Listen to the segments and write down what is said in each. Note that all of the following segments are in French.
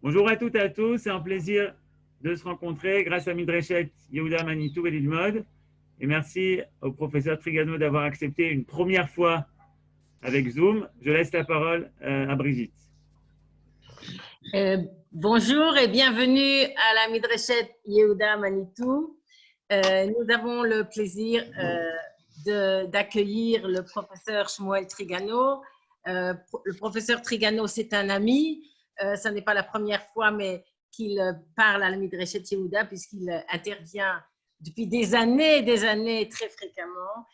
Bonjour à toutes et à tous, c'est un plaisir de se rencontrer grâce à Midreshet Yehuda Manitou et Lilmod. Et merci au professeur Trigano d'avoir accepté une première fois avec Zoom. Je laisse la parole à Brigitte. Bonjour et bienvenue à la Midreshet Yehuda Manitou. Nous avons le plaisir d'accueillir le professeur Shmuel Trigano. Le professeur Trigano, c'est un ami. Ce n'est pas la première fois, mais qu'il parle à la Midreshet Yehuda, puisqu'il intervient depuis des années très fréquemment.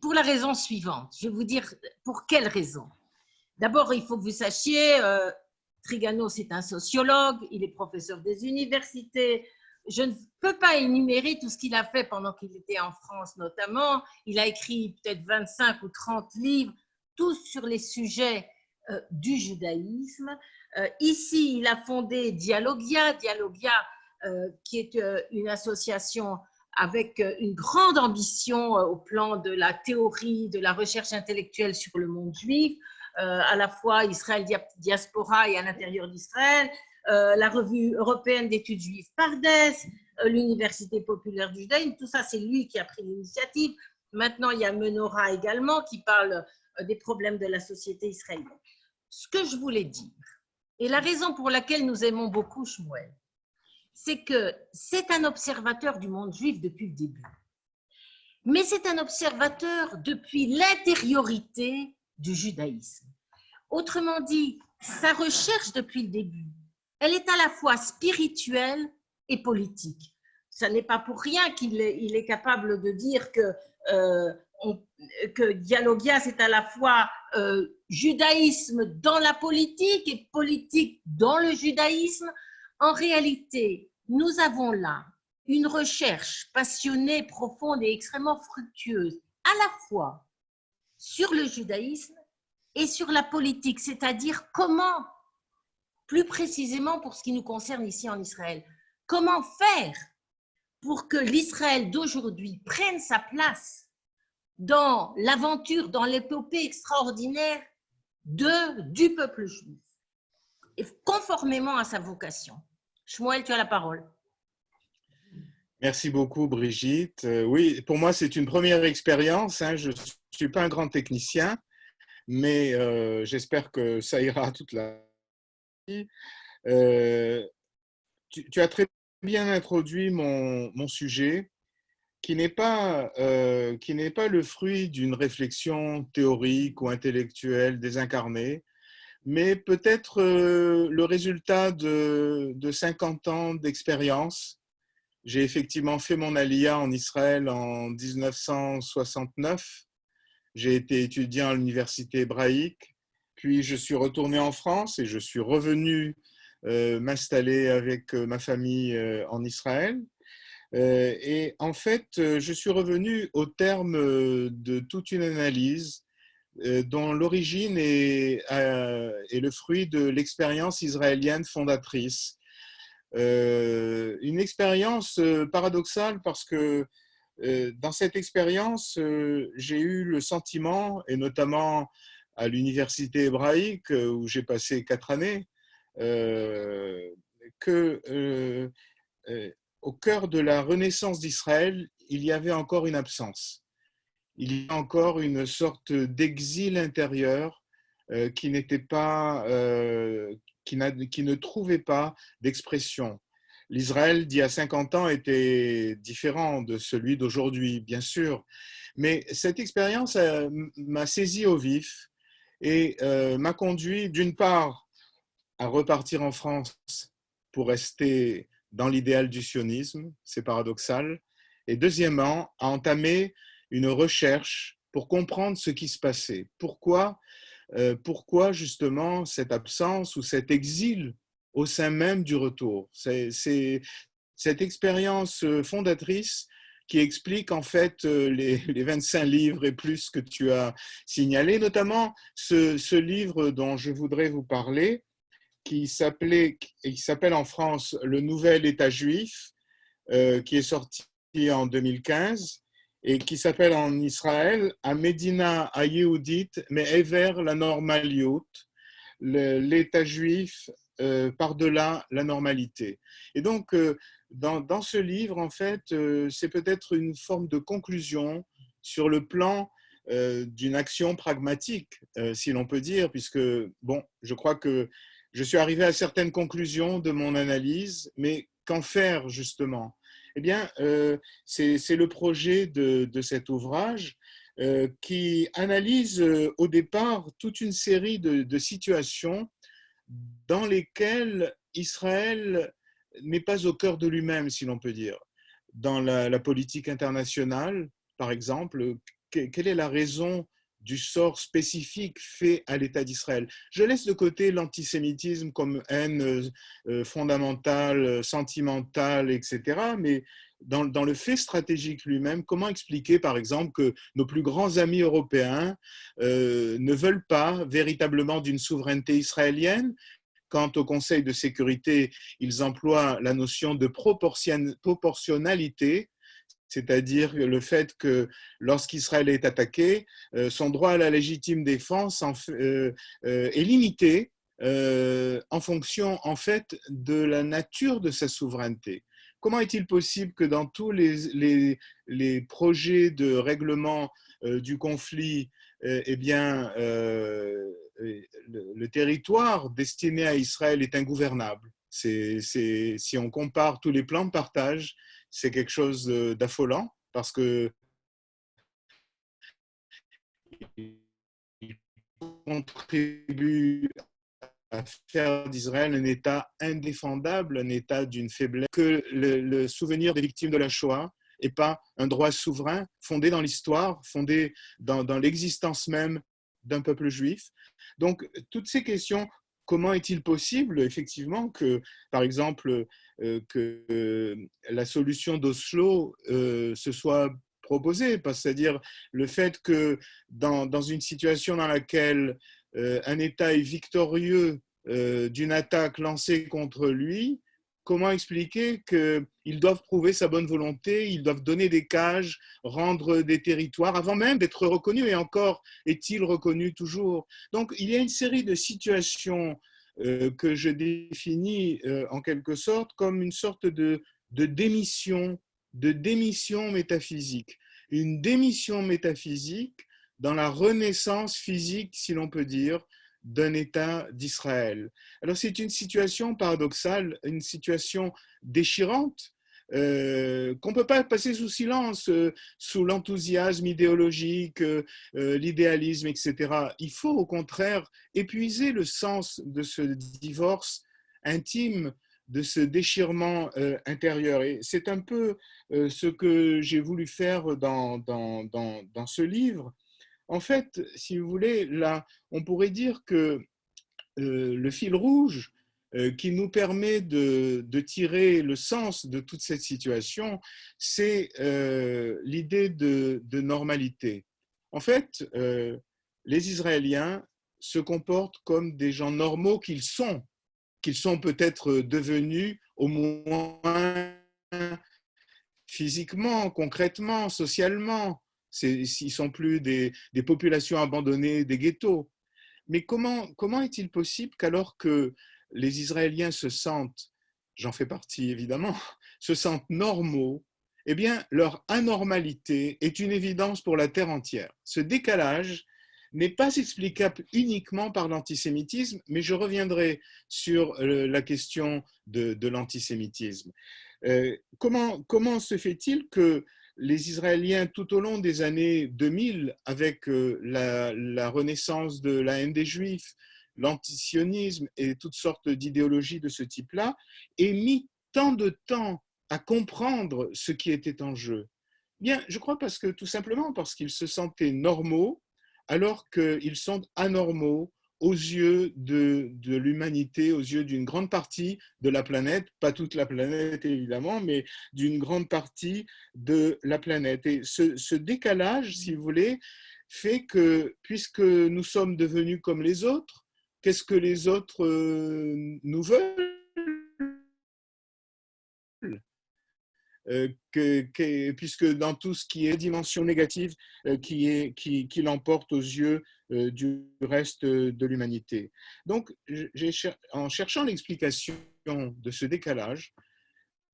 Pour la raison suivante, je vais vous dire pour quelle raison. D'abord, il faut que vous sachiez, Trigano, c'est un sociologue, il est professeur des universités. Je ne peux pas énumérer tout ce qu'il a fait pendant qu'il était en France notamment. Il a écrit peut-être 25 ou 30 livres, tous sur les sujets du judaïsme. Ici, il a fondé Dialogia, qui est une association avec une grande ambition au plan de la théorie, de la recherche intellectuelle sur le monde juif. À la fois Israël Diaspora et à l'intérieur d'Israël, la revue européenne d'études juives Pardes, l'Université populaire du judaïsme, tout ça c'est lui qui a pris l'initiative. Maintenant il y a Menorah également qui parle des problèmes de la société israélienne. Ce que je voulais dire, et la raison pour laquelle nous aimons beaucoup Shmuel, c'est que c'est un observateur du monde juif depuis le début. Mais c'est un observateur depuis l'intériorité du judaïsme. Autrement dit, sa recherche depuis le début, elle est à la fois spirituelle et politique. Ce n'est pas pour rien qu'il est capable de dire que Dialogia, c'est à la fois judaïsme dans la politique et politique dans le judaïsme. En réalité, nous avons là une recherche passionnée, profonde et extrêmement fructueuse, à la fois sur le judaïsme et sur la politique, c'est-à-dire comment, plus précisément pour ce qui nous concerne ici en Israël, comment faire pour que l'Israël d'aujourd'hui prenne sa place dans l'aventure, dans l'épopée extraordinaire du peuple juif, et conformément à sa vocation. Shmuel, tu as la parole. Merci beaucoup, Brigitte. Oui, pour moi, c'est une première expérience. Je ne suis pas un grand technicien, mais j'espère que ça ira toute la vie. Tu as très bien introduit mon sujet, qui n'est pas le fruit d'une réflexion théorique ou intellectuelle désincarnée, mais peut-être le résultat de 50 ans d'expérience. J'ai effectivement fait mon Aliyah en Israël en 1969. J'ai été étudiant à l'université hébraïque, puis je suis retourné en France et je suis revenu m'installer avec ma famille en Israël. Et en fait, je suis revenu au terme de toute une analyse dont l'origine est le fruit de l'expérience israélienne fondatrice. Une expérience paradoxale parce que dans cette expérience, j'ai eu le sentiment, et notamment à l'université hébraïque où j'ai passé 4 années, que au cœur de la renaissance d'Israël, il y avait encore une absence. Il y a encore une sorte d'exil intérieur qui n'était pas, qui ne trouvait pas d'expression. L'Israël d'il y a 50 ans était différent de celui d'aujourd'hui, bien sûr, mais cette expérience m'a saisi au vif et m'a conduit d'une part à repartir en France pour rester dans l'idéal du sionisme, c'est paradoxal, et deuxièmement, à entamer une recherche pour comprendre ce qui se passait. Pourquoi justement cette absence ou cet exil au sein même du retour? C'est cette expérience fondatrice qui explique en fait les 25 livres et plus que tu as signalés, notamment ce livre dont je voudrais vous parler, qui s'appelle en France Le Nouvel État juif, qui est sorti en 2015, et qui s'appelle en Israël Amedina Ayehudit Me'ever la Normaliyut, l'État juif par-delà la normalité. Et donc, dans ce livre, en fait, c'est peut-être une forme de conclusion sur le plan d'une action pragmatique, si l'on peut dire, puisque, bon, je crois que je suis arrivé à certaines conclusions de mon analyse, mais qu'en faire justement? Eh bien, c'est le projet de cet ouvrage qui analyse au départ toute une série de situations dans lesquelles Israël n'est pas au cœur de lui-même, si l'on peut dire. Dans la politique internationale, par exemple, quelle est la raison du sort spécifique fait à l'État d'Israël? Je laisse de côté l'antisémitisme comme haine fondamentale, sentimentale, etc. Mais dans le fait stratégique lui-même, comment expliquer, par exemple, que nos plus grands amis européens ne veulent pas véritablement d'une souveraineté israélienne? Quant au Conseil de sécurité, ils emploient la notion de proportionnalité, c'est-à-dire le fait que lorsqu'Israël est attaqué, son droit à la légitime défense est limité en fonction en fait de la nature de sa souveraineté. Comment est-il possible que dans tous les projets de règlement du conflit, eh bien, le territoire destiné à Israël est ingouvernable? Si on compare tous les plans de partage, c'est quelque chose d'affolant parce que il contribue à faire d'Israël un État indéfendable, un État d'une faiblesse, que le souvenir des victimes de la Shoah et pas un droit souverain fondé dans l'histoire, fondé dans l'existence même d'un peuple juif. Donc, toutes ces questions, comment est-il possible, effectivement, que, par exemple, que la solution d'Oslo se soit proposée, c'est-à-dire le fait que dans une situation dans laquelle un État est victorieux d'une attaque lancée contre lui, comment expliquer qu'ils doivent prouver sa bonne volonté, ils doivent donner des cages, rendre des territoires, avant même d'être reconnus, et encore est-il reconnu toujours? Donc il y a une série de situations que je définis en quelque sorte comme une sorte de démission métaphysique. Une démission métaphysique dans la renaissance physique, si l'on peut dire, d'un État d'Israël. Alors c'est une situation paradoxale, une situation déchirante, qu'on ne peut pas passer sous silence, sous l'enthousiasme idéologique, l'idéalisme, etc. Il faut au contraire épuiser le sens de ce divorce intime, de ce déchirement intérieur. Et c'est un peu ce que j'ai voulu faire dans ce livre. En fait, si vous voulez, là, on pourrait dire que le fil rouge qui nous permet de tirer le sens de toute cette situation, c'est l'idée de normalité. En fait, les Israéliens se comportent comme des gens normaux qu'ils sont peut-être devenus au moins physiquement, concrètement, socialement. Ils ne sont plus des populations abandonnées, des ghettos. Mais comment est-il possible qu'alors que les Israéliens se sentent, j'en fais partie évidemment, se sentent normaux, eh bien leur anormalité est une évidence pour la terre entière. Ce décalage n'est pas explicable uniquement par l'antisémitisme, mais je reviendrai sur la question de l'antisémitisme. Comment se fait-il que les Israéliens, tout au long des années 2000, avec la renaissance de la haine des Juifs, l'antisionisme et toutes sortes d'idéologies de ce type-là, aient mis tant de temps à comprendre ce qui était en jeu? Bien, je crois tout simplement parce qu'ils se sentaient normaux alors qu'ils sont anormaux aux yeux de l'humanité, aux yeux d'une grande partie de la planète, pas toute la planète évidemment, mais d'une grande partie de la planète. Et ce décalage, si vous voulez, fait que puisque nous sommes devenus comme les autres, qu'est-ce que les autres nous veulent? puisque dans tout ce qui est dimension négative, qui l'emporte aux yeux du reste de l'humanité. Donc, en cherchant l'explication de ce décalage,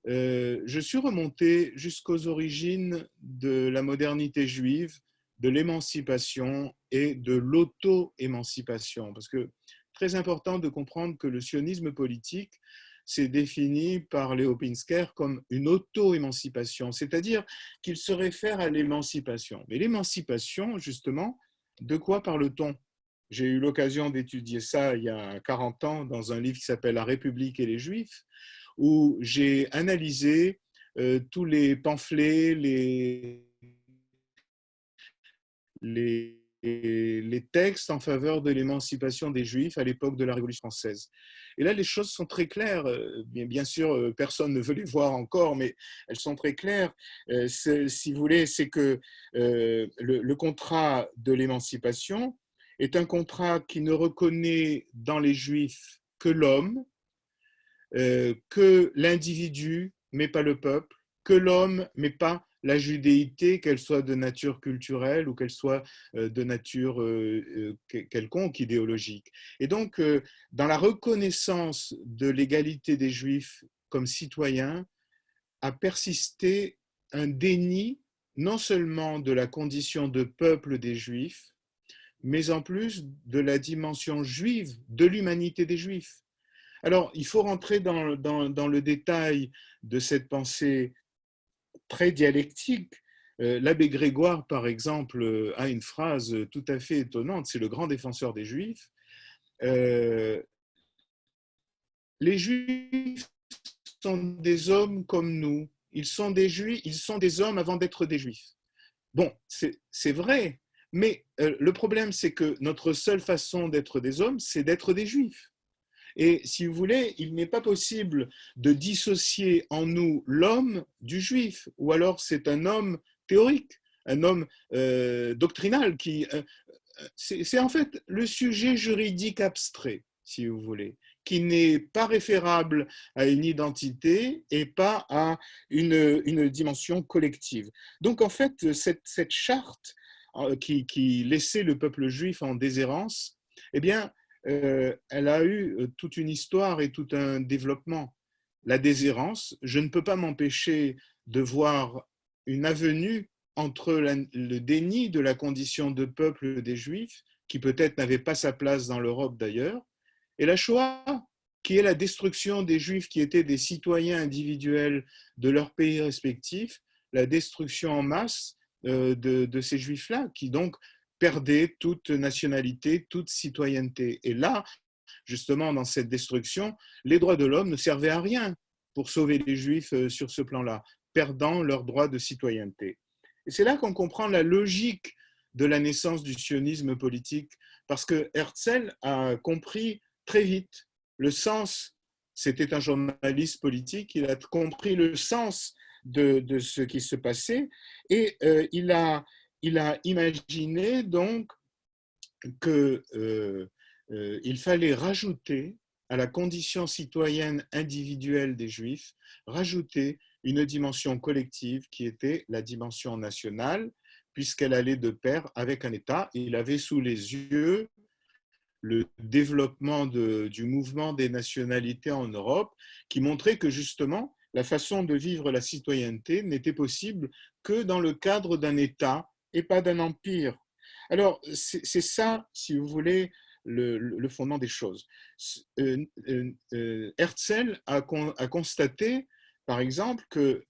je suis remonté jusqu'aux origines de la modernité juive, de l'émancipation et de l'auto-émancipation. Parce que très important de comprendre que le sionisme politique s'est défini par Léo Pinsker comme une auto-émancipation, c'est-à-dire qu'il se réfère à l'émancipation. Mais l'émancipation, justement, de quoi parle-t-on? J'ai eu l'occasion d'étudier ça il y a 40 ans dans un livre qui s'appelle « La République et les Juifs », où j'ai analysé tous les pamphlets, les textes en faveur de l'émancipation des Juifs à l'époque de la Révolution française. Et là, les choses sont très claires. Bien sûr, personne ne veut les voir encore, mais elles sont très claires. Si vous voulez, c'est que le contrat de l'émancipation est un contrat qui ne reconnaît dans les Juifs que l'homme, que l'individu, mais pas le peuple, que l'homme, mais pas la judéité, qu'elle soit de nature culturelle ou qu'elle soit de nature quelconque, idéologique. Et donc, dans la reconnaissance de l'égalité des Juifs comme citoyens, a persisté un déni non seulement de la condition de peuple des Juifs, mais en plus de la dimension juive, de l'humanité des Juifs. Alors, il faut rentrer dans le détail de cette pensée très dialectique. L'abbé Grégoire, par exemple, a une phrase tout à fait étonnante, c'est le grand défenseur des Juifs. Les Juifs sont des hommes comme nous. Ils sont des Juifs, ils sont des hommes avant d'être des Juifs. Bon, c'est vrai, mais le problème, c'est que notre seule façon d'être des hommes, c'est d'être des Juifs. Et si vous voulez, il n'est pas possible de dissocier en nous l'homme du juif, ou alors c'est un homme théorique, un homme doctrinal, c'est en fait le sujet juridique abstrait, si vous voulez, qui n'est pas référable à une identité et pas à une dimension collective. Donc en fait, cette charte qui laissait le peuple juif en déshérence, eh bien, elle a eu toute une histoire et tout un développement. La déshérence, je ne peux pas m'empêcher de voir une avenue entre le déni de la condition de peuple des Juifs, qui peut-être n'avait pas sa place dans l'Europe d'ailleurs, et la Shoah, qui est la destruction des Juifs qui étaient des citoyens individuels de leur pays respectif, la destruction en masse de ces Juifs-là, qui donc perdaient toute nationalité, toute citoyenneté. Et là, justement, dans cette destruction, les droits de l'homme ne servaient à rien pour sauver les Juifs sur ce plan-là, perdant leurs droits de citoyenneté. Et c'est là qu'on comprend la logique de la naissance du sionisme politique, parce que Herzl a compris très vite le sens, c'était un journaliste politique, il a compris le sens de ce qui se passait, et il a imaginé donc qu'il fallait rajouter à la condition citoyenne individuelle des Juifs, rajouter une dimension collective qui était la dimension nationale, puisqu'elle allait de pair avec un État. Il avait sous les yeux le développement du mouvement des nationalités en Europe, qui montrait que justement, la façon de vivre la citoyenneté n'était possible que dans le cadre d'un État et pas d'un empire. Alors, c'est ça, si vous voulez, le fondement des choses. Herzl a constaté, par exemple, que,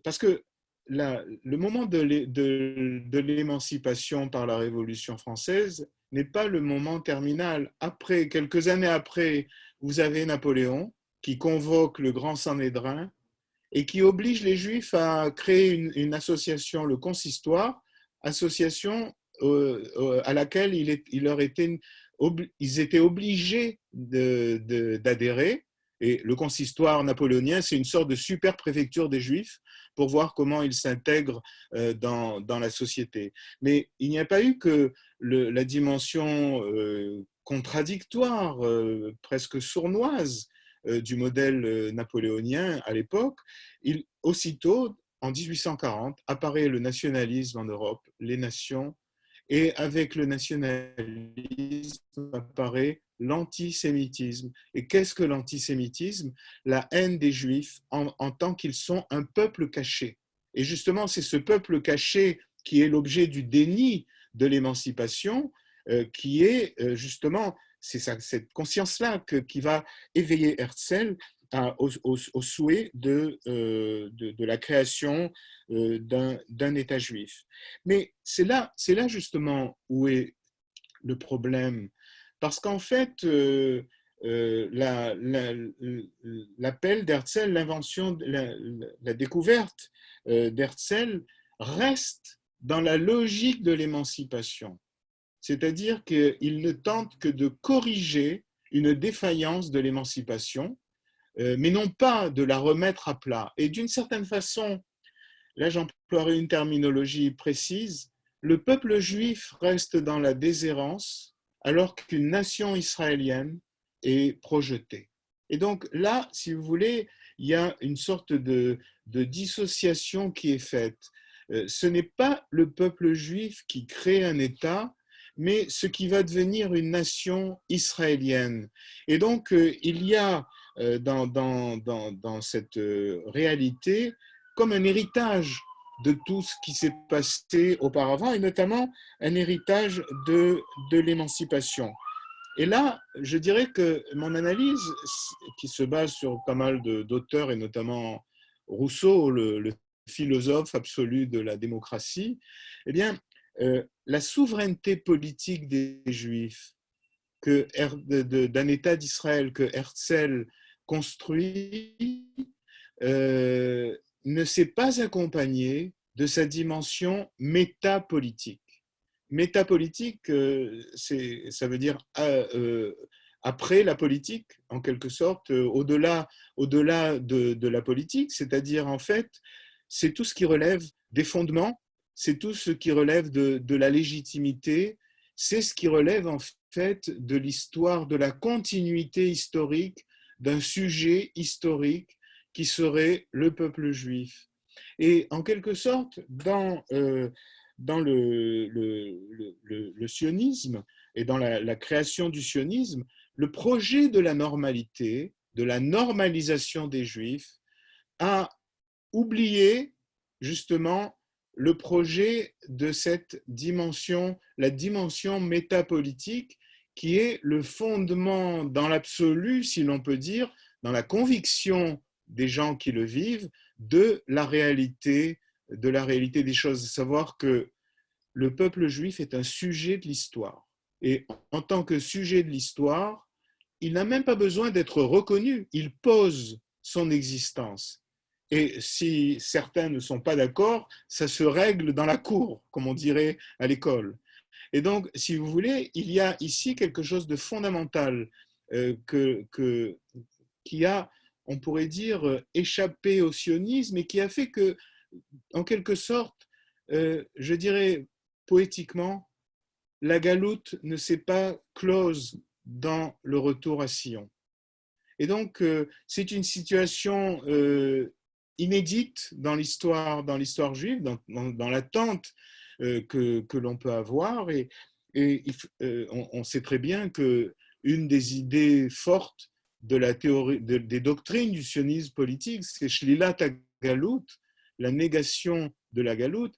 parce que le moment de l'émancipation par la Révolution française n'est pas le moment terminal. Après, quelques années après, vous avez Napoléon qui convoque le grand Sanhédrin et qui oblige les Juifs à créer une association, le consistoire, association à laquelle ils étaient obligés d'adhérer. Et le consistoire napoléonien, c'est une sorte de super préfecture des Juifs pour voir comment ils s'intègrent dans la société. Mais il n'y a pas eu que la dimension contradictoire, presque sournoise du modèle napoléonien à l'époque, aussitôt, en 1840, apparaît le nationalisme en Europe, les nations, et avec le nationalisme apparaît l'antisémitisme. Et qu'est-ce que l'antisémitisme? La haine des Juifs en tant qu'ils sont un peuple caché. Et justement, c'est ce peuple caché qui est l'objet du déni de l'émancipation, qui est justement, c'est cette conscience-là qui va éveiller Herzl au souhait de la création d'un État juif. Mais c'est là justement où est le problème. Parce qu'en fait, l'appel d'Herzl, l'invention, la découverte d'Herzl reste dans la logique de l'émancipation. C'est-à-dire qu'il ne tente que de corriger une défaillance de l'émancipation, mais non pas de la remettre à plat. Et d'une certaine façon, là j'emploierai une terminologie précise, le peuple juif reste dans la déshérence alors qu'une nation israélienne est projetée. Et donc là, si vous voulez, il y a une sorte de dissociation qui est faite. Ce n'est pas le peuple juif qui crée un État, mais ce qui va devenir une nation israélienne. Et donc, il y a dans cette réalité comme un héritage de tout ce qui s'est passé auparavant, et notamment un héritage de l'émancipation. Et là, je dirais que mon analyse, qui se base sur pas mal d'auteurs, et notamment Rousseau, le philosophe absolu de la démocratie, eh bien, la souveraineté politique des Juifs d'un État d'Israël que Herzl construit ne s'est pas accompagnée de sa dimension métapolitique. Métapolitique, ça veut dire après la politique, en quelque sorte, au-delà de la politique, c'est-à-dire en fait, c'est tout ce qui relève des fondements, c'est tout ce qui relève de la légitimité, c'est ce qui relève en fait de l'histoire, de la continuité historique d'un sujet historique qui serait le peuple juif. Et en quelque sorte, dans le sionisme et dans la création du sionisme, le projet de la normalité, de la normalisation des Juifs, a oublié justement le projet de cette dimension, la dimension métapolitique, qui est le fondement dans l'absolu, si l'on peut dire, dans la conviction des gens qui le vivent, de la réalité des choses. Savoir que le peuple juif est un sujet de l'histoire. Et en tant que sujet de l'histoire, il n'a même pas besoin d'être reconnu, il pose son existence. Et si certains ne sont pas d'accord, ça se règle dans la cour, comme on dirait à l'école. Et donc, si vous voulez, il y a ici quelque chose de fondamental qui a, on pourrait dire, échappé au sionisme et qui a fait que, en quelque sorte, je dirais poétiquement, la galoute ne s'est pas close dans le retour à Sion. Et donc, c'est une situation inédite dans l'histoire juive, dans l'attente que l'on peut avoir. Et on sait très bien qu'une des idées fortes de la théorie, des doctrines du sionisme politique, c'est Shlilat HaGalut, la négation de la galoute.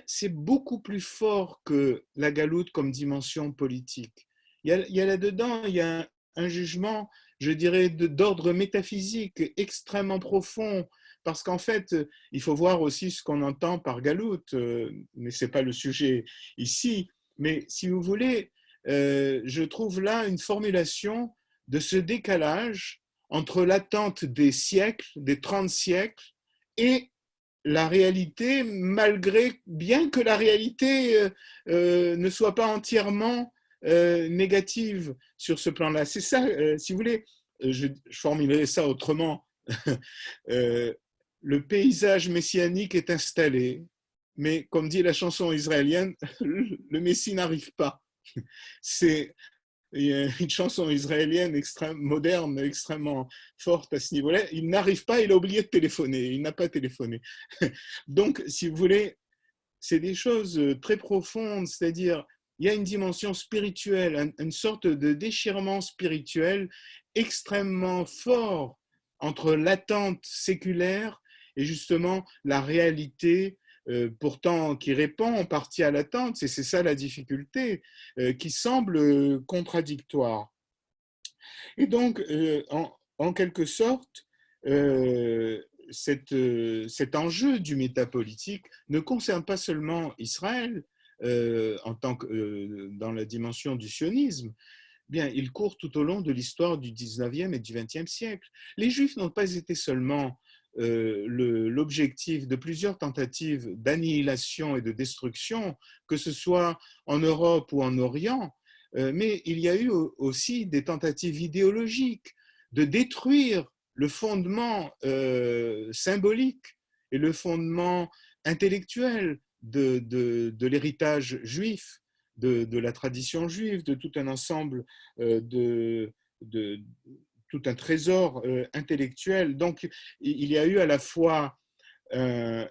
C'est beaucoup plus fort que la galoute comme dimension politique. Il y a là-dedans, il y a un jugement, je dirais, d'ordre métaphysique extrêmement profond, parce qu'en fait, il faut voir aussi ce qu'on entend par galoute, mais ce n'est pas le sujet ici. Mais si vous voulez, je trouve là une formulation de ce décalage entre l'attente des siècles, des 30 siècles, et la réalité, bien que la réalité ne soit pas entièrement négative sur ce plan-là. C'est ça, si vous voulez, je formulerai ça autrement. Le paysage messianique est installé, mais comme dit la chanson israélienne, le Messie n'arrive pas. C'est il y a une chanson israélienne moderne, extrêmement forte à ce niveau-là. Il n'arrive pas, il a oublié de téléphoner, il n'a pas téléphoné. Donc, si vous voulez, c'est des choses très profondes, c'est-à-dire il y a une dimension spirituelle, une sorte de déchirement spirituel extrêmement fort entre l'attente séculaire et justement la réalité, pourtant qui répond en partie à l'attente, c'est ça la difficulté, qui semble contradictoire. Et donc, en quelque sorte, cet enjeu du métapolitique ne concerne pas seulement Israël en tant que, dans la dimension du sionisme. Bien, il court tout au long de l'histoire du 19e et du 20e siècle. Les Juifs n'ont pas été seulement l'objectif de plusieurs tentatives d'annihilation et de destruction, que ce soit en Europe ou en Orient, mais il y a eu aussi des tentatives idéologiques de détruire le fondement symbolique et le fondement intellectuel de l'héritage juif, de la tradition juive, de tout un ensemble de tout un trésor intellectuel. Donc, il y a eu à la fois un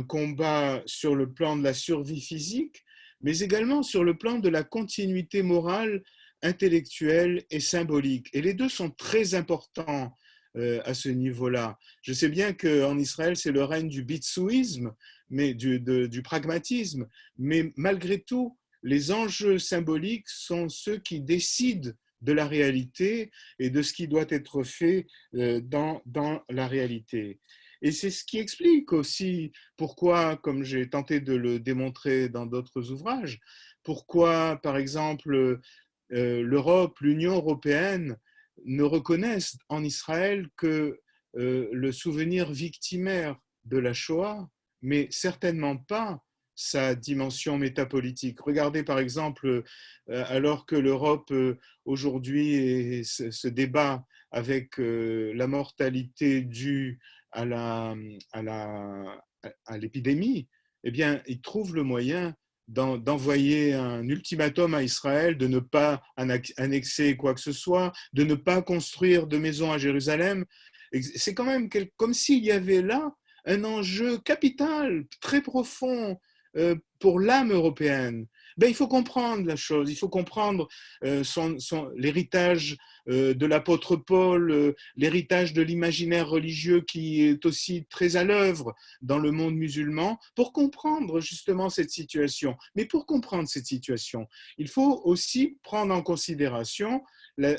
combat sur le plan de la survie physique, mais également sur le plan de la continuité morale, intellectuelle et symbolique. Et les deux sont très importants à ce niveau-là. Je sais bien qu'en Israël, c'est le règne du bitsouisme, mais du pragmatisme, mais malgré tout, les enjeux symboliques sont ceux qui décident de la réalité et de ce qui doit être fait dans la réalité. Et c'est ce qui explique aussi pourquoi, comme j'ai tenté de le démontrer dans d'autres ouvrages, pourquoi, par exemple, l'Europe, l'Union européenne ne reconnaissent en Israël que le souvenir victimaire de la Shoah, mais certainement pas sa dimension métapolitique. Regardez par exemple, alors que l'Europe aujourd'hui se débat avec la mortalité due à l'épidémie, eh bien, ils trouvent le moyen d'envoyer un ultimatum à Israël de ne pas annexer quoi que ce soit, de ne pas construire de maison à Jérusalem. C'est quand même comme s'il y avait là un enjeu capital, très profond pour l'âme européenne. Ben, il faut comprendre la chose, il faut comprendre l'héritage de l'apôtre Paul, l'héritage de l'imaginaire religieux qui est aussi très à l'œuvre dans le monde musulman, pour comprendre justement cette situation. Mais pour comprendre cette situation, il faut aussi prendre en considération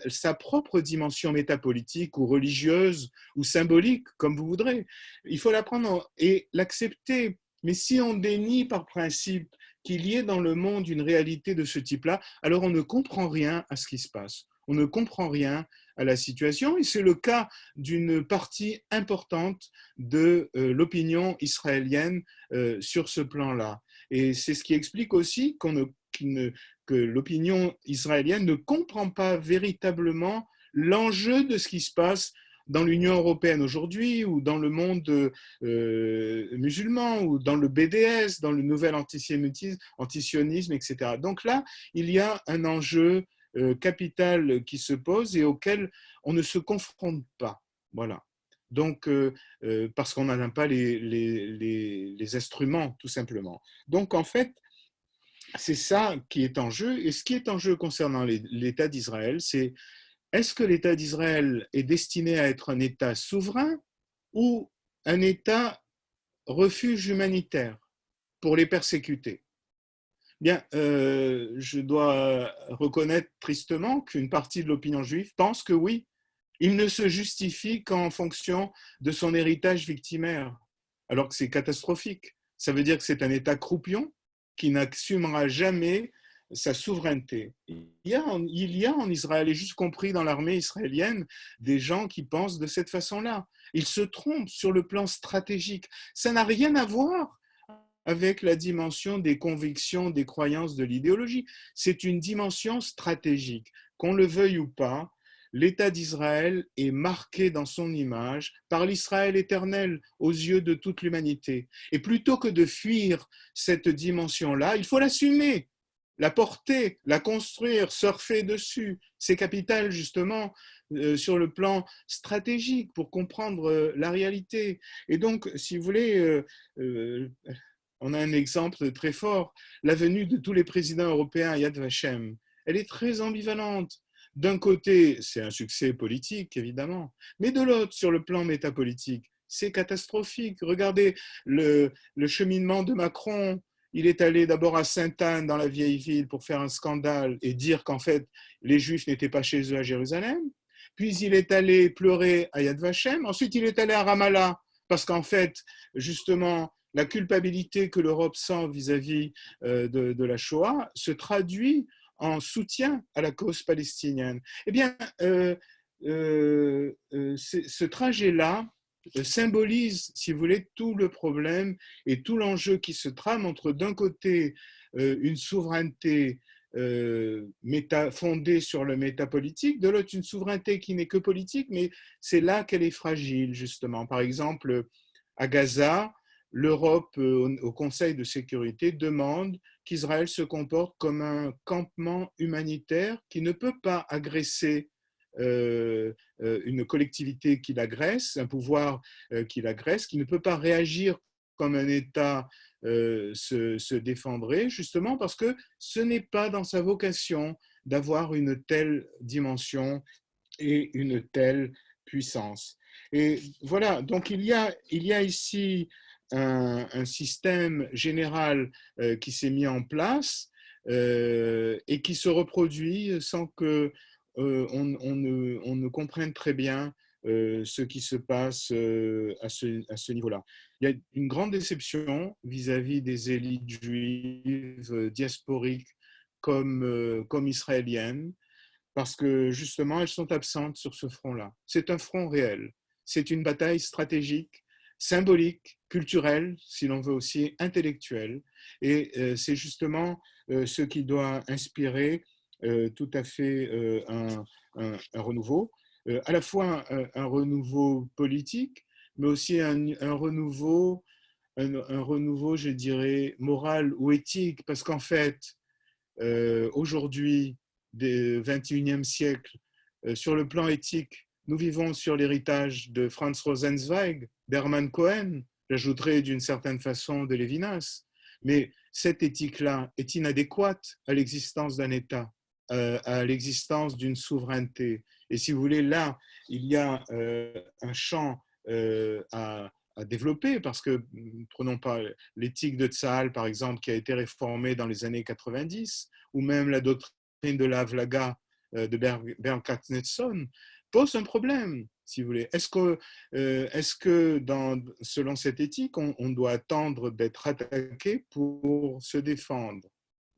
sa propre dimension métapolitique ou religieuse ou symbolique, comme vous voudrez. Il faut la prendre et l'accepter. Mais si on dénie par principe qu'il y ait dans le monde une réalité de ce type-là, alors on ne comprend rien à ce qui se passe. On ne comprend rien à la situation, et c'est le cas d'une partie importante de l'opinion israélienne sur ce plan-là. Et c'est ce qui explique aussi que l'opinion israélienne ne comprend pas véritablement l'enjeu de ce qui se passe dans l'Union européenne aujourd'hui, ou dans le monde musulman, ou dans le BDS, dans le nouvel antisionisme, etc. Donc là, il y a un enjeu capital qui se pose et auquel on ne se confronte pas. Voilà. Donc, parce qu'on n'en a pas les instruments, tout simplement. Donc, en fait, c'est ça qui est en jeu. Et ce qui est en jeu concernant l'État d'Israël, c'est: est-ce que l'État d'Israël est destiné à être un État souverain ou un État refuge humanitaire pour les persécutés? Bien, je dois reconnaître tristement qu'une partie de l'opinion juive pense que oui, il ne se justifie qu'en fonction de son héritage victimaire, alors que c'est catastrophique. Ça veut dire que c'est un État croupion qui n'assumera jamais sa souveraineté. Il y a en Israël, et juste compris dans l'armée israélienne, des gens qui pensent de cette façon-là. Ils se trompent sur le plan stratégique. Ça n'a rien à voir avec la dimension des convictions, des croyances, de l'idéologie. C'est une dimension stratégique. Qu'on le veuille ou pas, l'État d'Israël est marqué dans son image par l'Israël éternel aux yeux de toute l'humanité. Et plutôt que de fuir cette dimension-là, il faut l'assumer. la porter, la construire, surfer dessus. C'est capital justement sur le plan stratégique pour comprendre la réalité. Et donc, si vous voulez, on a un exemple très fort, la venue de tous les présidents européens à Yad Vashem. Elle est très ambivalente. D'un côté, c'est un succès politique, évidemment, mais de l'autre, sur le plan métapolitique, c'est catastrophique. Regardez le cheminement de Macron. Il est allé d'abord à Sainte-Anne, dans la vieille ville, pour faire un scandale et dire qu'en fait, les Juifs n'étaient pas chez eux à Jérusalem. Puis il est allé pleurer à Yad Vashem. Ensuite, il est allé à Ramallah, parce qu'en fait, justement, la culpabilité que l'Europe sent vis-à-vis de la Shoah se traduit en soutien à la cause palestinienne. Eh bien, ce trajet-là symbolise, si vous voulez, tout le problème et tout l'enjeu qui se trame entre, d'un côté, une souveraineté fondée sur le métapolitique, de l'autre, une souveraineté qui n'est que politique, mais c'est là qu'elle est fragile, justement. Par exemple, à Gaza, l'Europe, au Conseil de sécurité, demande qu'Israël se comporte comme un campement humanitaire qui ne peut pas agresser une collectivité qui l'agresse, un pouvoir qui l'agresse, qui ne peut pas réagir comme un État se défendrait, justement parce que ce n'est pas dans sa vocation d'avoir une telle dimension et une telle puissance. Et voilà, donc il y a ici un système général qui s'est mis en place et qui se reproduit sans que on ne comprenne très bien ce qui se passe à ce niveau-là. Il y a une grande déception vis-à-vis des élites juives diasporiques comme israéliennes, parce que justement, elles sont absentes sur ce front-là. C'est un front réel. C'est une bataille stratégique, symbolique, culturelle, si l'on veut aussi, intellectuelle. Et c'est justement ce qui doit inspirer tout à fait un renouveau, à la fois un renouveau politique, mais aussi un renouveau, je dirais, moral ou éthique, parce qu'en fait, aujourd'hui, du XXIe siècle, sur le plan éthique, nous vivons sur l'héritage de Franz Rosenzweig, d'Hermann Cohen, j'ajouterais d'une certaine façon de Lévinas, mais cette éthique-là est inadéquate à l'existence d'un État, à l'existence d'une souveraineté. Et si vous voulez, là, il y a un champ à développer, parce que, prenons pas l'éthique de Tzahal, par exemple, qui a été réformée dans les années 90, ou même la doctrine de la Havlaga de Berl Katznetson, pose un problème, si vous voulez. Est-ce que selon cette éthique, on doit attendre d'être attaqué pour se défendre?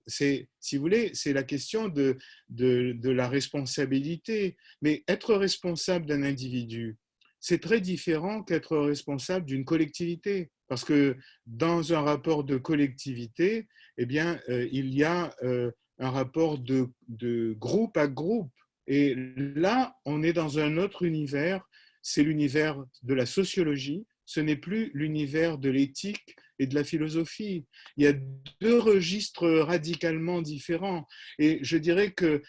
Si vous voulez, c'est la question de la responsabilité. Mais être responsable d'un individu, c'est très différent qu'être responsable d'une collectivité. Parce que dans un rapport de collectivité, eh bien, il y a un rapport de groupe à groupe. Et là, on est dans un autre univers, c'est l'univers de la sociologie, ce n'est plus l'univers de l'éthique et de la philosophie. Il y a deux registres radicalement différents. Et je dirais que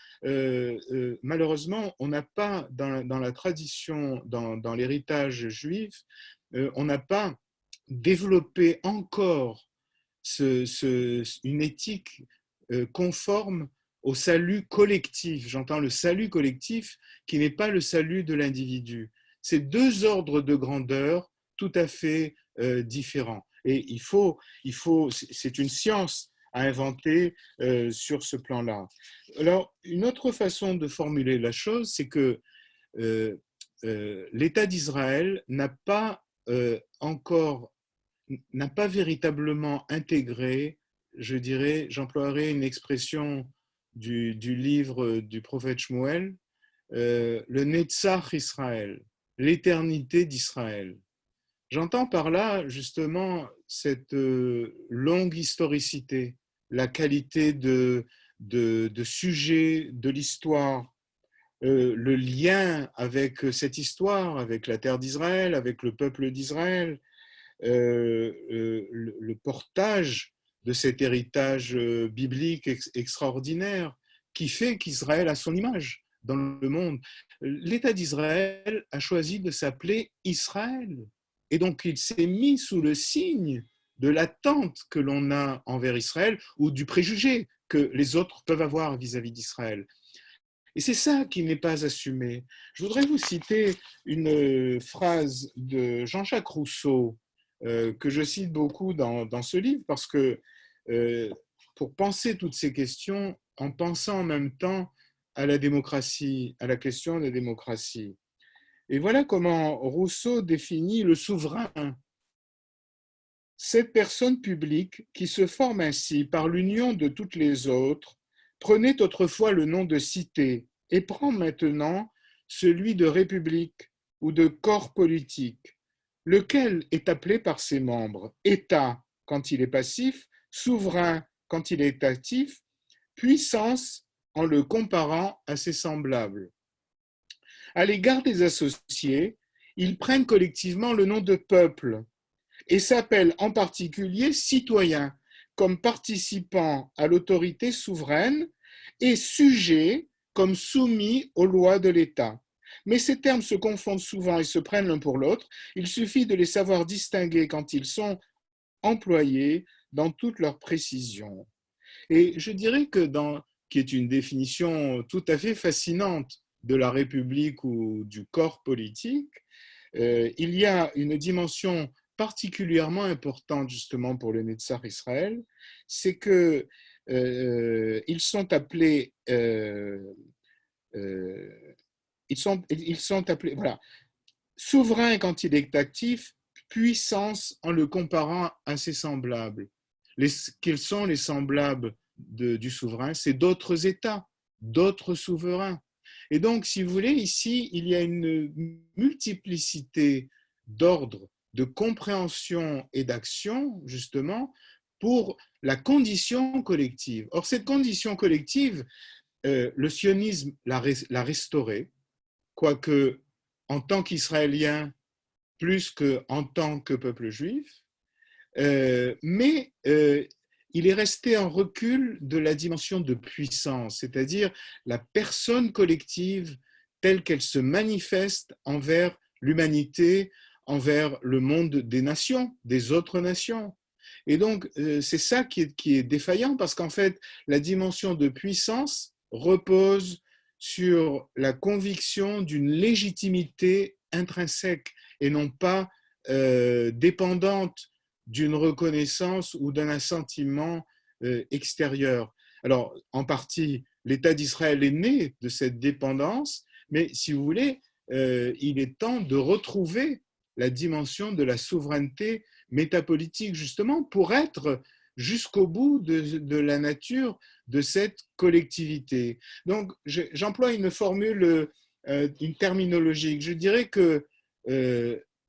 malheureusement, on n'a pas, dans la tradition, dans l'héritage juif, on n'a pas développé encore une éthique conforme au salut collectif. J'entends le salut collectif qui n'est pas le salut de l'individu. C'est deux ordres de grandeur tout à fait différents. Et c'est une science à inventer sur ce plan-là. Alors, une autre façon de formuler la chose, c'est que l'État d'Israël n'a pas véritablement intégré, je dirais, j'emploierai une expression du livre du prophète Shmuel, le Netzach Israël, l'éternité d'Israël. J'entends par là justement cette longue historicité, la qualité de sujet de l'histoire, le lien avec cette histoire, avec la terre d'Israël, avec le peuple d'Israël, le portage de cet héritage biblique extraordinaire qui fait qu'Israël a son image dans le monde. L'État d'Israël a choisi de s'appeler Israël. Et donc, il s'est mis sous le signe de l'attente que l'on a envers Israël ou du préjugé que les autres peuvent avoir vis-à-vis d'Israël. Et c'est ça qui n'est pas assumé. Je voudrais vous citer une phrase de Jean-Jacques Rousseau que je cite beaucoup dans ce livre parce que pour penser toutes ces questions en pensant en même temps à la démocratie, à la question de la démocratie. Et voilà comment Rousseau définit le souverain. Cette personne publique qui se forme ainsi par l'union de toutes les autres prenait autrefois le nom de cité et prend maintenant celui de république ou de corps politique, lequel est appelé par ses membres État quand il est passif, souverain quand il est actif, puissance en le comparant à ses semblables. À l'égard des associés, ils prennent collectivement le nom de peuple et s'appellent en particulier citoyens, comme participant à l'autorité souveraine et sujets comme soumis aux lois de l'État. Mais ces termes se confondent souvent et se prennent l'un pour l'autre. Il suffit de les savoir distinguer quand ils sont employés dans toute leur précision. Et je dirais que qui est une définition tout à fait fascinante de la République ou du corps politique, il y a une dimension particulièrement importante justement pour le Netzach Israël, c'est que ils sont appelés voilà, souverain quand il est actif, puissance en le comparant à ses semblables. Quels sont les semblables du souverain? C'est d'autres États, d'autres souverains. Et donc, si vous voulez, ici, il y a une multiplicité d'ordres, de compréhension et d'action, justement, pour la condition collective. Or, cette condition collective, le sionisme l'a restaurée, quoique en tant qu'Israélien, plus qu'en tant que peuple juif, mais il est resté en recul de la dimension de puissance, c'est-à-dire la personne collective telle qu'elle se manifeste envers l'humanité, envers le monde des nations, des autres nations. Et donc, c'est ça qui est défaillant, parce qu'en fait, la dimension de puissance repose sur la conviction d'une légitimité intrinsèque et non pas dépendante d'une reconnaissance ou d'un assentiment extérieur. Alors, en partie, l'État d'Israël est né de cette dépendance, mais si vous voulez, il est temps de retrouver la dimension de la souveraineté métapolitique, justement, pour être jusqu'au bout de la nature de cette collectivité. Donc, j'emploie une formule, une terminologie. Je dirais que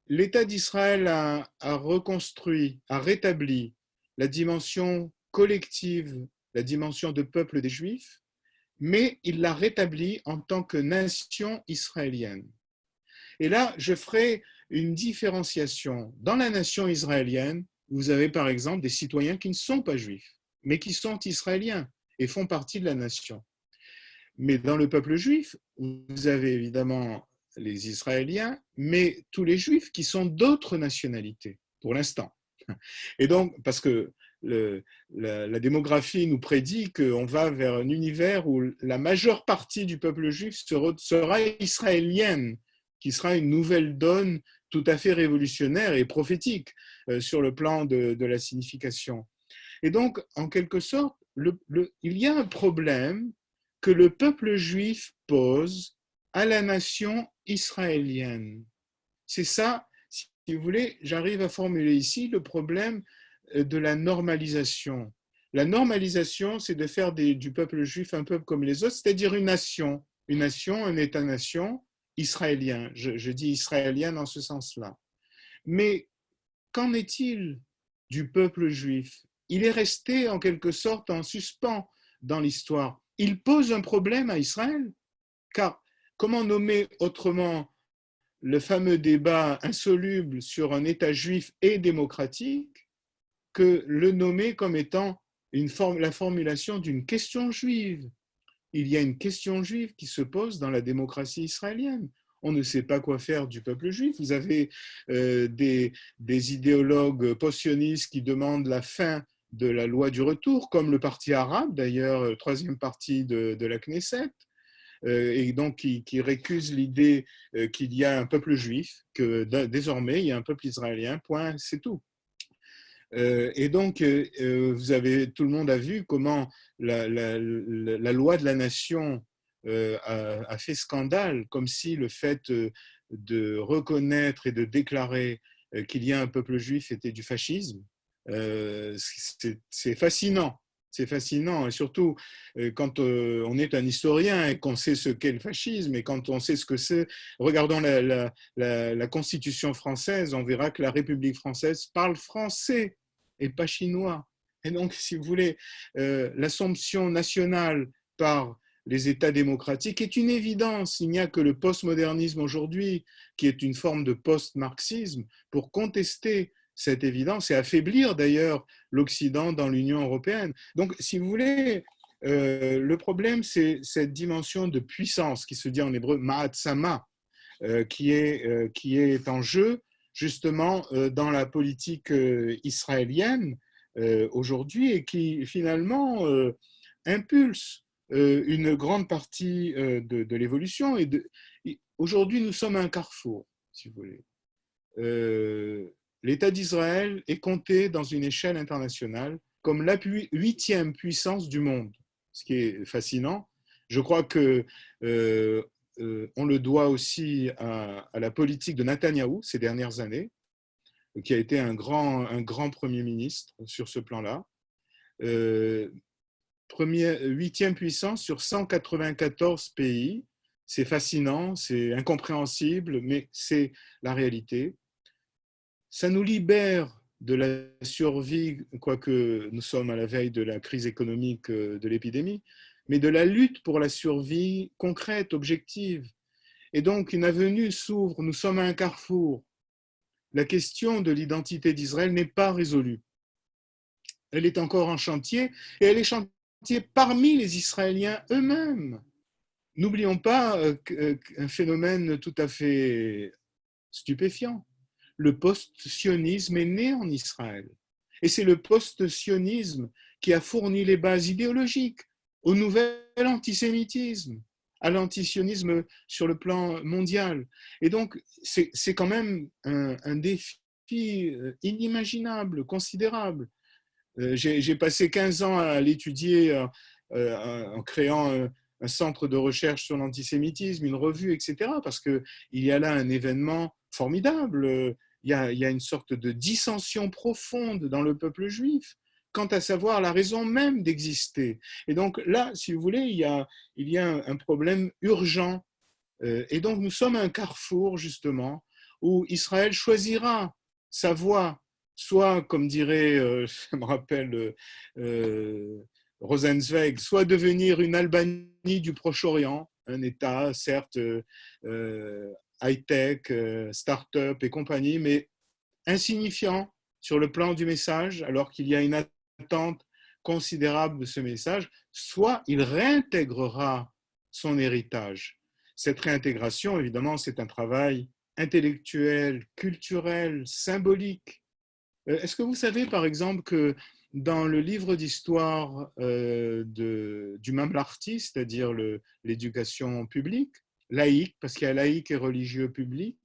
l'État d'Israël a reconstruit, a rétabli la dimension collective, la dimension de peuple des Juifs, mais il l'a rétablie en tant que nation israélienne. Et là, je ferai une différenciation. Dans la nation israélienne, vous avez par exemple des citoyens qui ne sont pas juifs, mais qui sont israéliens et font partie de la nation. Mais dans le peuple juif, vous avez évidemment les Israéliens, mais tous les Juifs qui sont d'autres nationalités, pour l'instant. Et donc, parce que la démographie nous prédit qu'on va vers un univers où la majeure partie du peuple juif sera israélienne, qui sera une nouvelle donne tout à fait révolutionnaire et prophétique sur le plan de la signification. Et donc, en quelque sorte, il y a un problème que le peuple juif pose à la nation israélienne. C'est ça, si vous voulez, j'arrive à formuler ici le problème de la normalisation. La normalisation, c'est de faire du peuple juif un peuple comme les autres, c'est-à-dire une nation, un État-nation israélien. Je dis israélien dans ce sens-là. Mais qu'en est-il du peuple juif? Il est resté en quelque sorte en suspens dans l'histoire. Il pose un problème à Israël, car comment nommer autrement le fameux débat insoluble sur un État juif et démocratique? que le nommer comme étant la formulation d'une question juive. Il y a une question juive qui se pose dans la démocratie israélienne. On ne sait pas quoi faire du peuple juif. Vous avez des idéologues post-sionistes qui demandent la fin de la loi du retour, comme le parti arabe, d'ailleurs, le troisième parti de la Knesset, et donc qui récuse l'idée qu'il y a un peuple juif, que désormais il y a un peuple israélien, point, c'est tout. Et donc, tout le monde a vu comment la loi de la nation a fait scandale, comme si le fait de reconnaître et de déclarer qu'il y a un peuple juif était du fascisme. C'est fascinant. C'est fascinant, et surtout quand on est un historien et qu'on sait ce qu'est le fascisme, et quand on sait ce que c'est, regardons la Constitution française, on verra que la République française parle français et pas chinois. Et donc, si vous voulez, l'assomption nationale par les États démocratiques est une évidence. Il n'y a que le postmodernisme aujourd'hui, qui est une forme de post-marxisme, pour contester cette évidence et affaiblir d'ailleurs l'Occident dans l'Union européenne. Donc, si vous voulez, le problème, c'est cette dimension de puissance qui se dit en hébreu ma'atzama, qui est en jeu justement dans la politique israélienne aujourd'hui, et qui finalement impulse une grande partie de l'évolution. Aujourd'hui, nous sommes à un carrefour, si vous voulez. L'État d'Israël est compté dans une échelle internationale comme la 8e puissance du monde, ce qui est fascinant. Je crois que on le doit aussi à la politique de Netanyahou ces dernières années, qui a été un grand Premier ministre sur ce plan-là. 8e puissance sur 194 pays. C'est fascinant, c'est incompréhensible, mais c'est la réalité. Ça nous libère de la survie, quoique nous sommes à la veille de la crise économique de l'épidémie, mais de la lutte pour la survie concrète, objective. Et donc, une avenue s'ouvre, nous sommes à un carrefour. La question de l'identité d'Israël n'est pas résolue. Elle est encore en chantier, et elle est chantier parmi les Israéliens eux-mêmes. N'oublions pas un phénomène tout à fait stupéfiant. Le post-sionisme est né en Israël. Et c'est le post-sionisme qui a fourni les bases idéologiques au nouvel antisémitisme, à l'antisionisme sur le plan mondial. Et donc, c'est quand même un défi inimaginable, considérable. J'ai passé 15 ans à l'étudier en créant un centre de recherche sur l'antisémitisme, une revue, etc., parce qu'il y a là un événement formidable. Il y a une sorte de dissension profonde dans le peuple juif quant à savoir la raison même d'exister. Et donc là, si vous voulez, il y a un problème urgent. Et donc nous sommes à un carrefour, justement, où Israël choisira sa voie, soit, comme dirait, ça me rappelle Rosenzweig, soit devenir une Albanie du Proche-Orient, un État, certes, high-tech, start-up et compagnie, mais insignifiant sur le plan du message, alors qu'il y a une attente considérable de ce message, soit il réintégrera son héritage. Cette réintégration, évidemment, c'est un travail intellectuel, culturel, symbolique. Est-ce que vous savez, par exemple, que dans le livre d'histoire du Mamlarti, c'est-à-dire l'éducation publique, laïque, parce qu'il y a laïque et religieux public,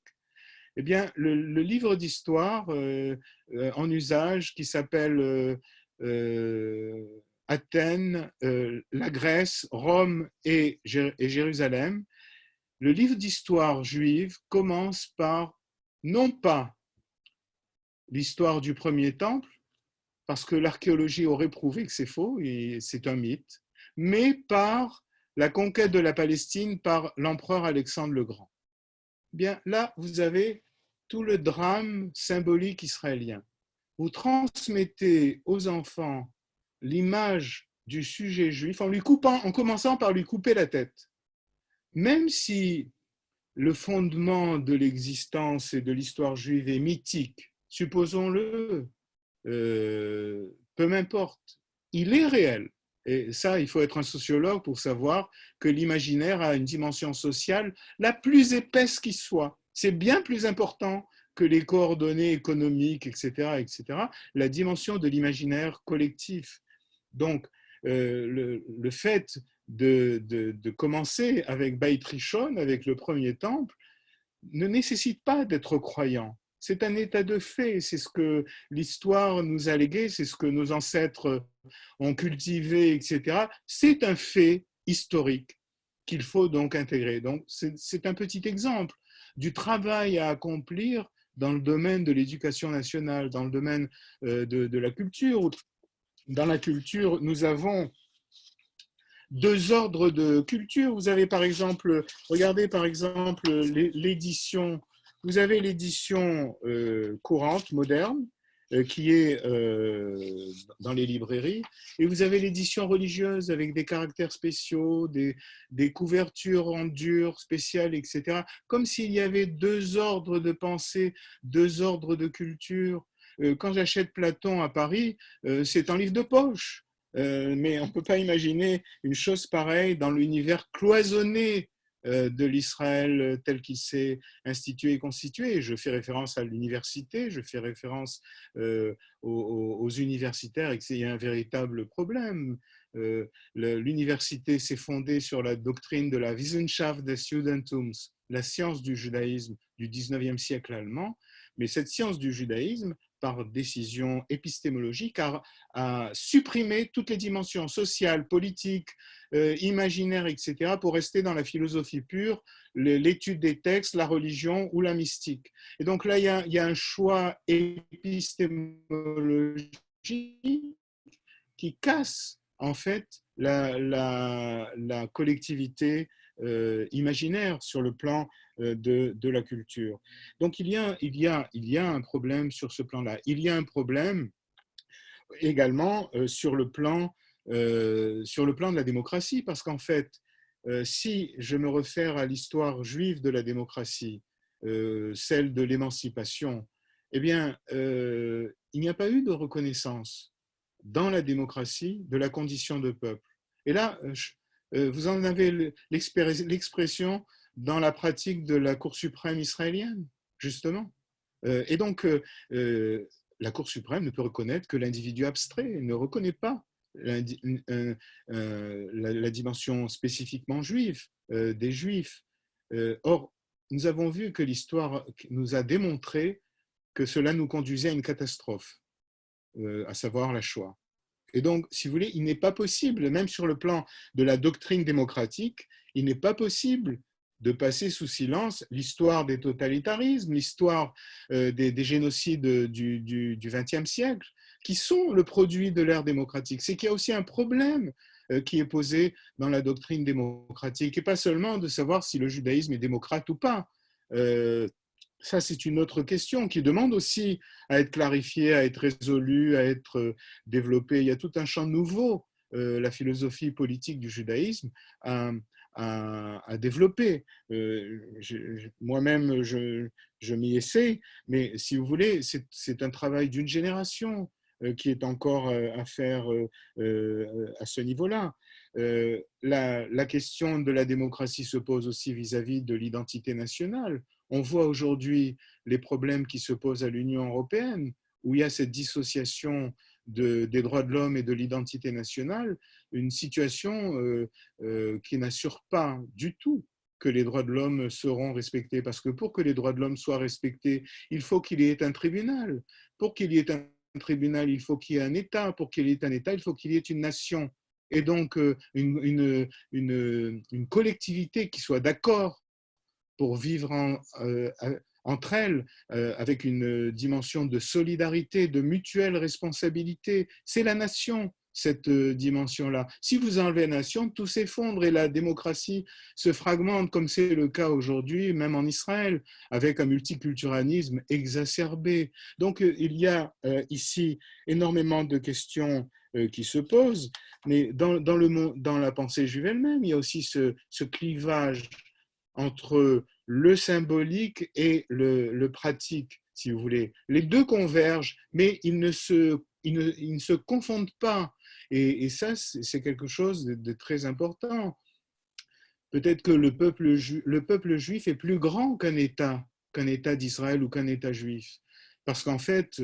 eh bien, le livre d'histoire en usage qui s'appelle Athènes, la Grèce, Rome et Jérusalem, le livre d'histoire juive commence par, non pas l'histoire du premier temple, parce que l'archéologie aurait prouvé que c'est faux et c'est un mythe, mais par la conquête de la Palestine par l'empereur Alexandre le Grand. Bien, là, vous avez tout le drame symbolique israélien. Vous transmettez aux enfants l'image du sujet juif en commençant par lui couper la tête. Même si le fondement de l'existence et de l'histoire juive est mythique, supposons-le, peu m'importe, il est réel. Et ça, il faut être un sociologue pour savoir que l'imaginaire a une dimension sociale la plus épaisse qui soit. C'est bien plus important que les coordonnées économiques, etc., etc., la dimension de l'imaginaire collectif. Donc, le fait de commencer avec Beit Rishon, avec le premier temple, ne nécessite pas d'être croyant. C'est un état de fait, c'est ce que l'histoire nous a légué, c'est ce que nos ancêtres ont cultivé, etc. C'est un fait historique qu'il faut donc intégrer. Donc, c'est un petit exemple du travail à accomplir dans le domaine de l'éducation nationale, dans le domaine de la culture. Dans la culture, nous avons deux ordres de culture. Vous avez par exemple, regardez par exemple l'édition, vous avez l'édition courante, moderne, qui est dans les librairies, et vous avez l'édition religieuse avec des caractères spéciaux, des couvertures en dur spéciales, etc. Comme s'il y avait deux ordres de pensée, deux ordres de culture. Quand j'achète Platon à Paris, c'est un livre de poche. Mais on ne peut pas imaginer une chose pareille dans l'univers cloisonné de l'Israël tel qu'il s'est institué et constitué. Je fais référence à l'université, je fais référence aux universitaires et qu'il y a un véritable problème. L'université s'est fondée sur la doctrine de la Wissenschaft des Judentums, la science du judaïsme du 19e siècle allemand, mais cette science du judaïsme, par décision épistémologique, a supprimé toutes les dimensions sociales, politiques, imaginaires, etc., pour rester dans la philosophie pure, l'étude des textes, la religion ou la mystique. Et donc là, il y a un choix épistémologique qui casse en fait la collectivité imaginaire sur le plan de la culture. Donc il y a un problème sur ce plan-là. Il y a un problème également sur le plan de la démocratie, parce qu'en fait, si je me réfère à l'histoire juive de la démocratie, celle de l'émancipation, eh bien, il n'y a pas eu de reconnaissance dans la démocratie de la condition de peuple. Et là, vous en avez l'expression dans la pratique de la Cour suprême israélienne, justement. Et donc, la Cour suprême ne peut reconnaître que l'individu abstrait, elle ne reconnaît pas la dimension spécifiquement juive des Juifs. Or, nous avons vu que l'histoire nous a démontré que cela nous conduisait à une catastrophe, à savoir la Shoah. Et donc, si vous voulez, il n'est pas possible, même sur le plan de la doctrine démocratique, il n'est pas possible de passer sous silence l'histoire des totalitarismes, l'histoire des génocides du XXe siècle, qui sont le produit de l'ère démocratique. C'est qu'il y a aussi un problème qui est posé dans la doctrine démocratique, et pas seulement de savoir si le judaïsme est démocrate ou pas. Ça, c'est une autre question qui demande aussi à être clarifiée, à être résolue, à être développée. Il y a tout un champ nouveau, la philosophie politique du judaïsme, à développer. Moi-même, je m'y essaie, mais si vous voulez, c'est un travail d'une génération qui est encore à faire à ce niveau-là. La question de la démocratie se pose aussi vis-à-vis de l'identité nationale. On voit aujourd'hui les problèmes qui se posent à l'Union européenne, où il y a cette dissociation des droits de l'homme et de l'identité nationale, une situation qui n'assure pas du tout que les droits de l'homme seront respectés. Parce que pour que les droits de l'homme soient respectés, il faut qu'il y ait un tribunal. Pour qu'il y ait un tribunal, il faut qu'il y ait un État. Pour qu'il y ait un État, il faut qu'il y ait une nation. Et donc une collectivité qui soit d'accord pour vivre entre elles, avec une dimension de solidarité, de mutuelle responsabilité. C'est la nation, cette dimension-là. Si vous enlevez la nation, tout s'effondre et la démocratie se fragmente, comme c'est le cas aujourd'hui, même en Israël, avec un multiculturalisme exacerbé. Donc, il y a ici énormément de questions qui se posent, mais dans la pensée juive elle-même, il y a aussi ce clivage entre le symbolique et le pratique. si vous voulez. Les deux convergent, mais ils ne se confondent pas. Et ça, c'est quelque chose de très important. Peut-être que le peuple juif est plus grand qu'un État d'Israël ou qu'un État juif. Parce qu'en fait,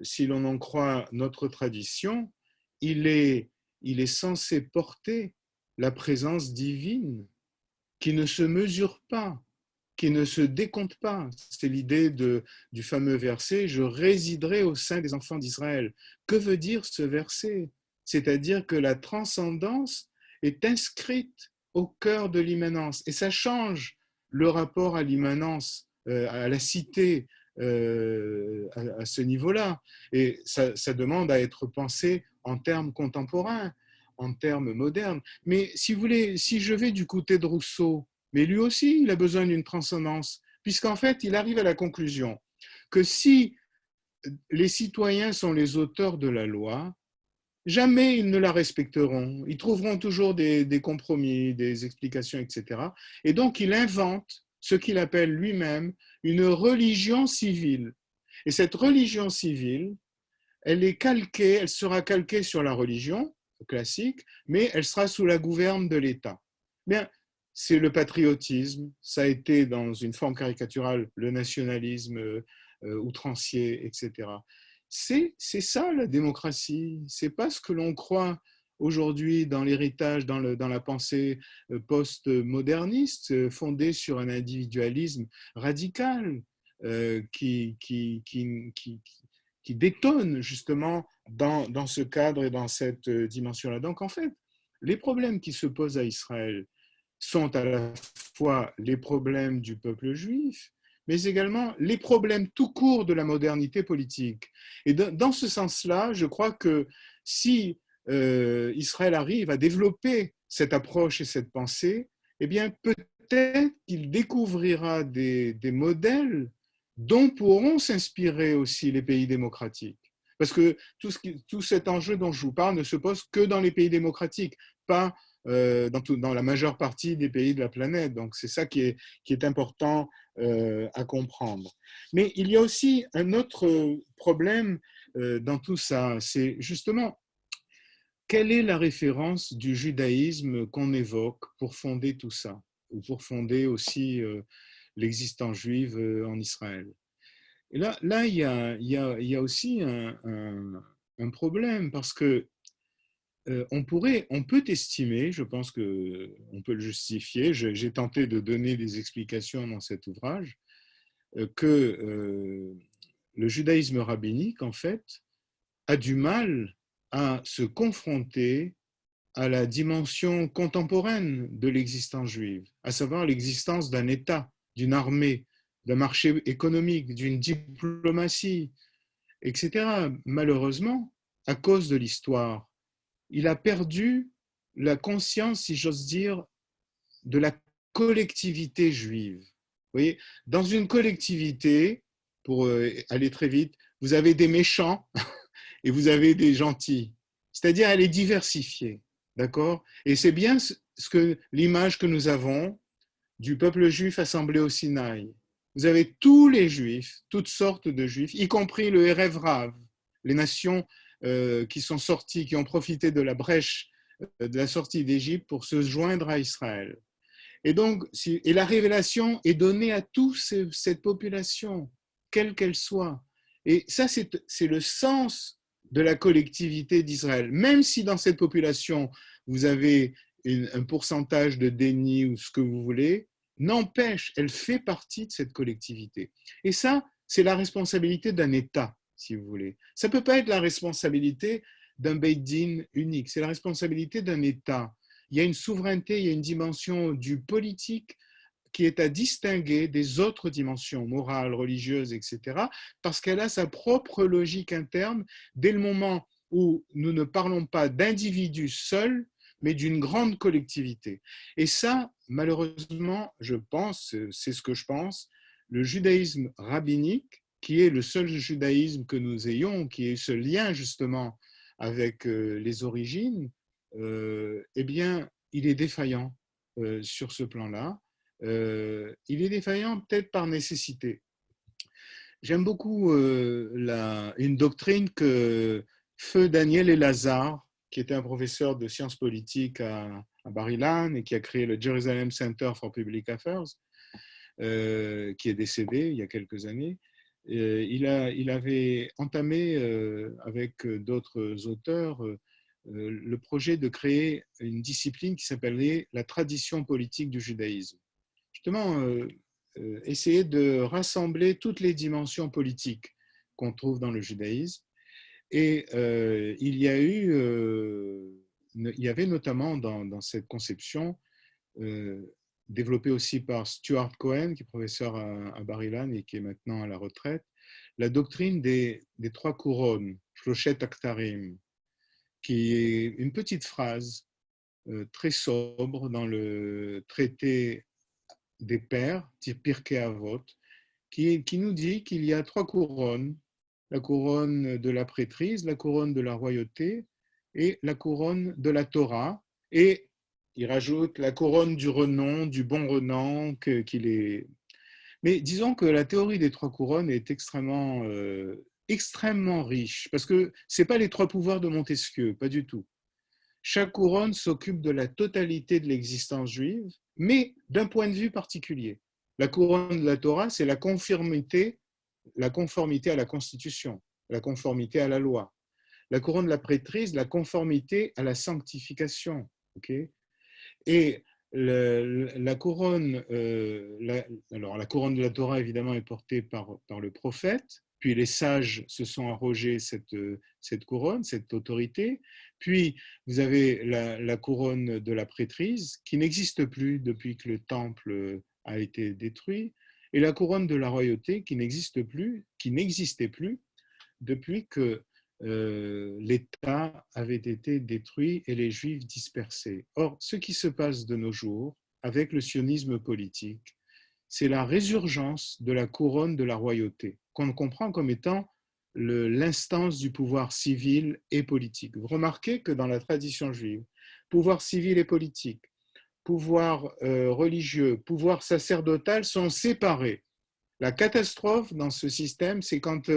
si l'on en croit notre tradition, il est, il est censé porter la présence divine qui ne se mesure pas, qui ne se décompte pas. C'est l'idée du fameux verset « Je résiderai au sein des enfants d'Israël ». Que veut dire ce verset? C'est-à-dire que la transcendance est inscrite au cœur de l'immanence. Et ça change le rapport à l'immanence, à la cité, à ce niveau-là. Et ça demande à être pensé en termes contemporains, en termes modernes. Mais si vous voulez, si je vais du côté de Rousseau, mais lui aussi, il a besoin d'une transcendance, puisqu'en fait, il arrive à la conclusion que si les citoyens sont les auteurs de la loi, jamais ils ne la respecteront. Ils trouveront toujours des compromis, des explications, etc. Et donc, il invente ce qu'il appelle lui-même une religion civile. Et cette religion civile, elle sera calquée sur la religion classique, mais elle sera sous la gouverne de l'État. Bien, c'est le patriotisme, ça a été dans une forme caricaturale le nationalisme outrancier, etc. C'est ça la démocratie, c'est pas ce que l'on croit aujourd'hui dans l'héritage, dans la pensée post-moderniste fondée sur un individualisme radical qui détonne justement dans ce cadre et dans cette dimension-là. Donc en fait, les problèmes qui se posent à Israël sont à la fois les problèmes du peuple juif, mais également les problèmes tout court de la modernité politique. Et dans ce sens-là, je crois que si Israël arrive à développer cette approche et cette pensée, eh bien peut-être qu'il découvrira des modèles dont pourront s'inspirer aussi les pays démocratiques. Parce que tout cet enjeu dont je vous parle ne se pose que dans les pays démocratiques, pas dans la majeure partie des pays de la planète. Donc c'est ça qui est important à comprendre. Mais il y a aussi un autre problème dans tout ça, c'est justement quelle est la référence du judaïsme qu'on évoque pour fonder tout ça, ou pour fonder aussi l'existence juive en Israël. Et là il y a aussi un problème, parce que on peut estimer, je pense qu'on peut le justifier, j'ai tenté de donner des explications dans cet ouvrage, que le judaïsme rabbinique, en fait, a du mal à se confronter à la dimension contemporaine de l'existence juive, à savoir l'existence d'un État, d'une armée, d'un marché économique, d'une diplomatie, etc. Malheureusement, à cause de l'histoire, il a perdu la conscience, si j'ose dire, de la collectivité juive. Vous voyez, dans une collectivité, pour aller très vite, vous avez des méchants et vous avez des gentils. C'est-à-dire, elle est diversifiée. D'accord? Et c'est bien l'image que nous avons du peuple juif assemblé au Sinaï. Vous avez tous les juifs, toutes sortes de juifs, y compris le Erev Rav, les nations qui sont sorties, qui ont profité de la brèche de la sortie d'Égypte pour se joindre à Israël. Et donc, et la révélation est donnée à toute cette population, quelle qu'elle soit. Et ça, c'est le sens de la collectivité d'Israël. Même si dans cette population, vous avez un pourcentage de déni ou ce que vous voulez, n'empêche, elle fait partie de cette collectivité. Et ça, c'est la responsabilité d'un État, si vous voulez. Ça ne peut pas être la responsabilité d'un Beit Din unique, c'est la responsabilité d'un État. Il y a une souveraineté, il y a une dimension du politique qui est à distinguer des autres dimensions morales, religieuses, etc., parce qu'elle a sa propre logique interne dès le moment où nous ne parlons pas d'individus seuls, mais d'une grande collectivité. Et ça, malheureusement, je pense, c'est ce que je pense, le judaïsme rabbinique, qui est le seul judaïsme que nous ayons, qui est ce lien justement avec les origines, eh bien, il est défaillant sur ce plan-là. Il est défaillant peut-être par nécessité. J'aime beaucoup une doctrine que Feu Daniel Elazar, qui était un professeur de sciences politiques à Bar-Ilan et qui a créé le Jerusalem Center for Public Affairs, qui est décédé il y a quelques années. Il avait entamé avec d'autres auteurs le projet de créer une discipline qui s'appelait la tradition politique du judaïsme. Justement, essayer de rassembler toutes les dimensions politiques qu'on trouve dans le judaïsme. Et il y avait notamment dans cette conception, développée aussi par Stuart Cohen, qui est professeur à Bar-Ilan et qui est maintenant à la retraite, la doctrine des trois couronnes, Shloshet Aktarim, qui est une petite phrase très sobre dans le traité des pères, Pirkei Avot, qui nous dit qu'il y a trois couronnes: la couronne de la prêtrise, la couronne de la royauté et la couronne de la Torah. Et il rajoute la couronne du renom, du bon renom qu'il est. Mais disons que la théorie des trois couronnes est extrêmement riche, parce que ce n'est pas les trois pouvoirs de Montesquieu, pas du tout. Chaque couronne s'occupe de la totalité de l'existence juive, mais d'un point de vue particulier. La couronne de la Torah, c'est la conformité à la Constitution, la conformité à la loi. La couronne de la prêtrise, la conformité à la sanctification. Okay, et la couronne de la Torah, évidemment, est portée par le prophète. Puis les sages se sont arrogés cette couronne, cette autorité. Puis vous avez la couronne de la prêtrise, qui n'existe plus depuis que le temple a été détruit, et la couronne de la royauté, qui n'existait plus depuis que l'État avait été détruit et les Juifs dispersés. Or, ce qui se passe de nos jours avec le sionisme politique, c'est la résurgence de la couronne de la royauté, qu'on comprend comme étant l'instance du pouvoir civil et politique. Vous remarquez que dans la tradition juive, pouvoir civil et politique, pouvoir religieux, pouvoir sacerdotal sont séparés. La catastrophe dans ce système, c'est quand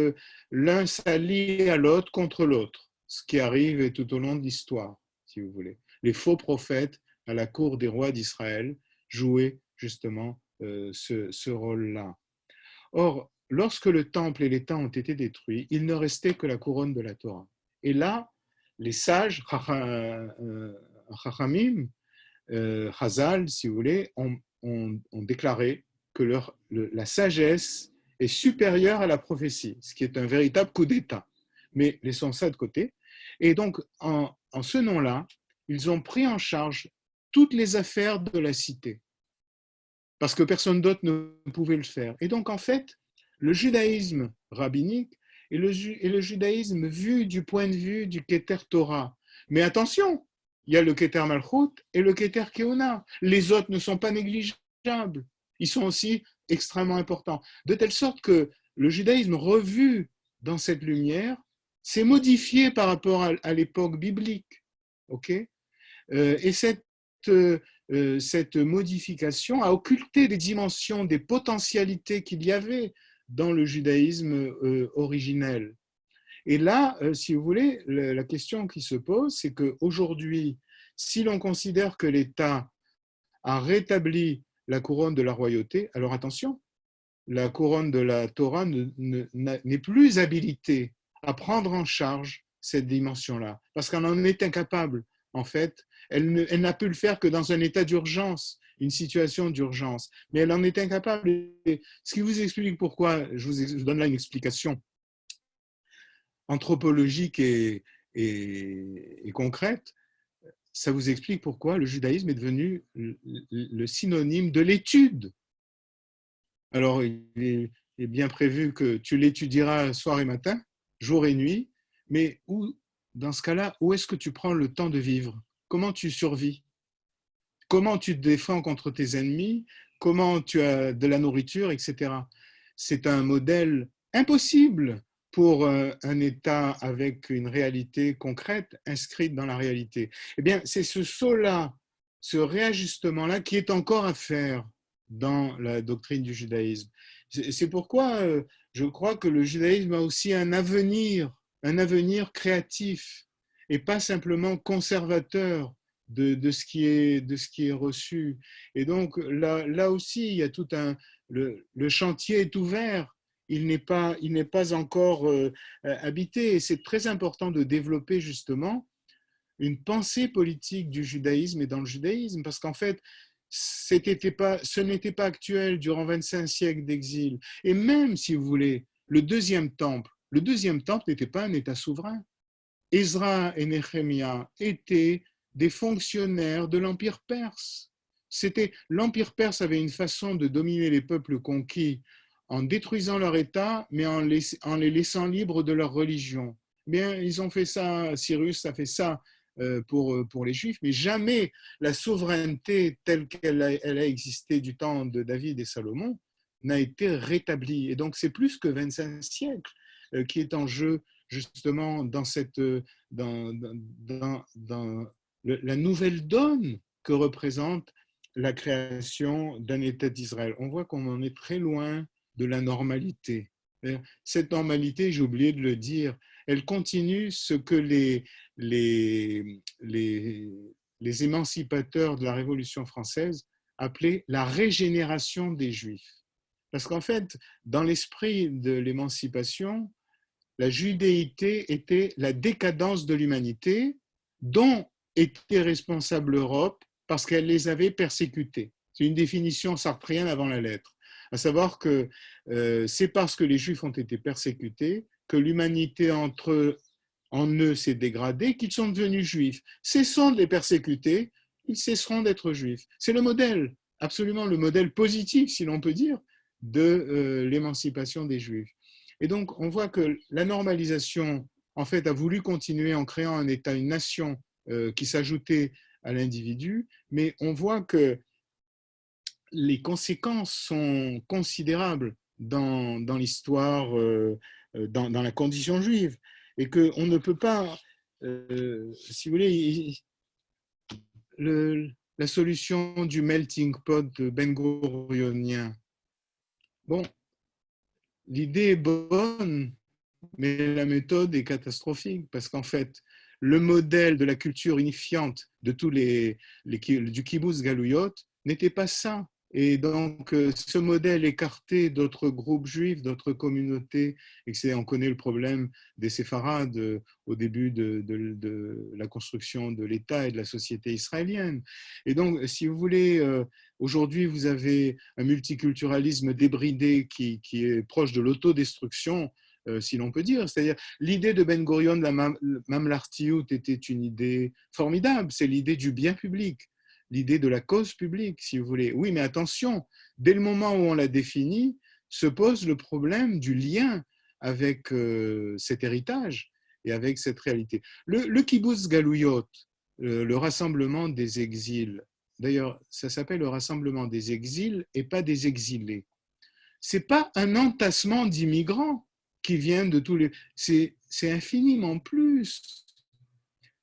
l'un s'allie à l'autre contre l'autre, ce qui arrive tout au long de l'histoire, si vous voulez. Les faux prophètes à la cour des rois d'Israël jouaient justement ce rôle-là. Or, lorsque le temple et l'État ont été détruits, il ne restait que la couronne de la Torah. Et là, les sages, Chachamim, Chazal, si vous voulez, ont déclaré que la sagesse est supérieure à la prophétie, ce qui est un véritable coup d'État. Mais laissons ça de côté. Et donc, en ce nom-là, ils ont pris en charge toutes les affaires de la cité, parce que personne d'autre ne pouvait le faire. Et donc, en fait, le judaïsme rabbinique est le judaïsme vu du point de vue du Keter Torah. Mais attention, il y a le Keter Malchut et le Keter Keuna. Les autres ne sont pas négligeables. Ils sont aussi extrêmement importants. De telle sorte que le judaïsme revu dans cette lumière s'est modifié par rapport à l'époque biblique. Okay, et cette modification a occulté les dimensions, des potentialités qu'il y avait dans le judaïsme originel. Et là, si vous voulez, la question qui se pose, c'est qu'aujourd'hui, si l'on considère que l'État a rétabli la couronne de la royauté, alors attention, la couronne de la Torah n'est plus habilitée à prendre en charge cette dimension-là, parce qu'elle en est incapable, en fait. Elle n'a pu le faire que dans un état d'urgence, une situation d'urgence, mais elle en est incapable. Ce qui vous explique pourquoi, je vous donne là une explication anthropologique et concrète, ça vous explique pourquoi le judaïsme est devenu le synonyme de l'étude. Alors, il est bien prévu que tu l'étudieras soir et matin, jour et nuit, mais dans ce cas-là, où est-ce que tu prends le temps de vivre? Comment tu survis? Comment tu te défends contre tes ennemis? Comment tu as de la nourriture, etc. C'est un modèle impossible pour un État avec une réalité concrète inscrite dans la réalité. Eh bien, c'est ce saut-là, ce réajustement-là qui est encore à faire dans la doctrine du judaïsme. C'est pourquoi je crois que le judaïsme a aussi un avenir créatif et pas simplement conservateur de ce qui est reçu. Et donc là aussi, il y a tout le chantier est ouvert. Il n'est pas encore habité. Et c'est très important de développer justement une pensée politique du judaïsme et dans le judaïsme, parce qu'en fait, ce n'était pas actuel durant 25 siècles d'exil. Et même, si vous voulez, le deuxième temple n'était pas un État souverain. Ezra et Néhémie étaient des fonctionnaires de l'Empire perse. L'Empire perse avait une façon de dominer les peuples conquis en détruisant leur État, mais en les laissant libres de leur religion. Bien, ils ont fait ça, Cyrus a fait ça pour les Juifs, mais jamais la souveraineté telle qu'elle a existé du temps de David et Salomon n'a été rétablie. Et donc, c'est plus que 25 siècles qui est en jeu justement dans la nouvelle donne que représente la création d'un État d'Israël. On voit qu'on en est très loin de la normalité. Cette normalité, j'ai oublié de le dire, elle continue ce que les émancipateurs de la Révolution française appelaient la régénération des Juifs. Parce qu'en fait, dans l'esprit de l'émancipation, la judéité était la décadence de l'humanité dont était responsable l'Europe parce qu'elle les avait persécutés. C'est une définition sartrienne avant la lettre. À savoir que c'est parce que les Juifs ont été persécutés que l'humanité en eux s'est dégradée qu'ils sont devenus juifs. Cessons de les persécuter, ils cesseront d'être juifs. C'est le modèle, absolument le modèle positif, si l'on peut dire, de l'émancipation des Juifs. Et donc, on voit que la normalisation, en fait, a voulu continuer en créant un État, une nation qui s'ajoutait à l'individu, mais on voit que les conséquences sont considérables dans l'histoire, dans la condition juive, et qu'on ne peut pas, si vous voulez, la solution du melting pot ben-gurionien. Bon, l'idée est bonne, mais la méthode est catastrophique, parce qu'en fait, le modèle de la culture unifiante de tous du kibbutz galouyot n'était pas ça. Et donc, ce modèle écarté d'autres groupes juifs, d'autres communautés, et on connaît le problème des séfarades au début de la construction de l'État et de la société israélienne. Et donc, si vous voulez, aujourd'hui, vous avez un multiculturalisme débridé qui est proche de l'autodestruction, si l'on peut dire. C'est-à-dire, l'idée de Ben-Gurion de la Mamlartiout était une idée formidable, c'est l'idée du bien public, l'idée de la cause publique, si vous voulez. Oui, mais attention, dès le moment où on l'a définie, se pose le problème du lien avec cet héritage et avec cette réalité. Le kibbutz galouyot, le rassemblement des exils, d'ailleurs, ça s'appelle le rassemblement des exils et pas des exilés. Ce n'est pas un entassement d'immigrants qui viennent de tous les... C'est infiniment plus.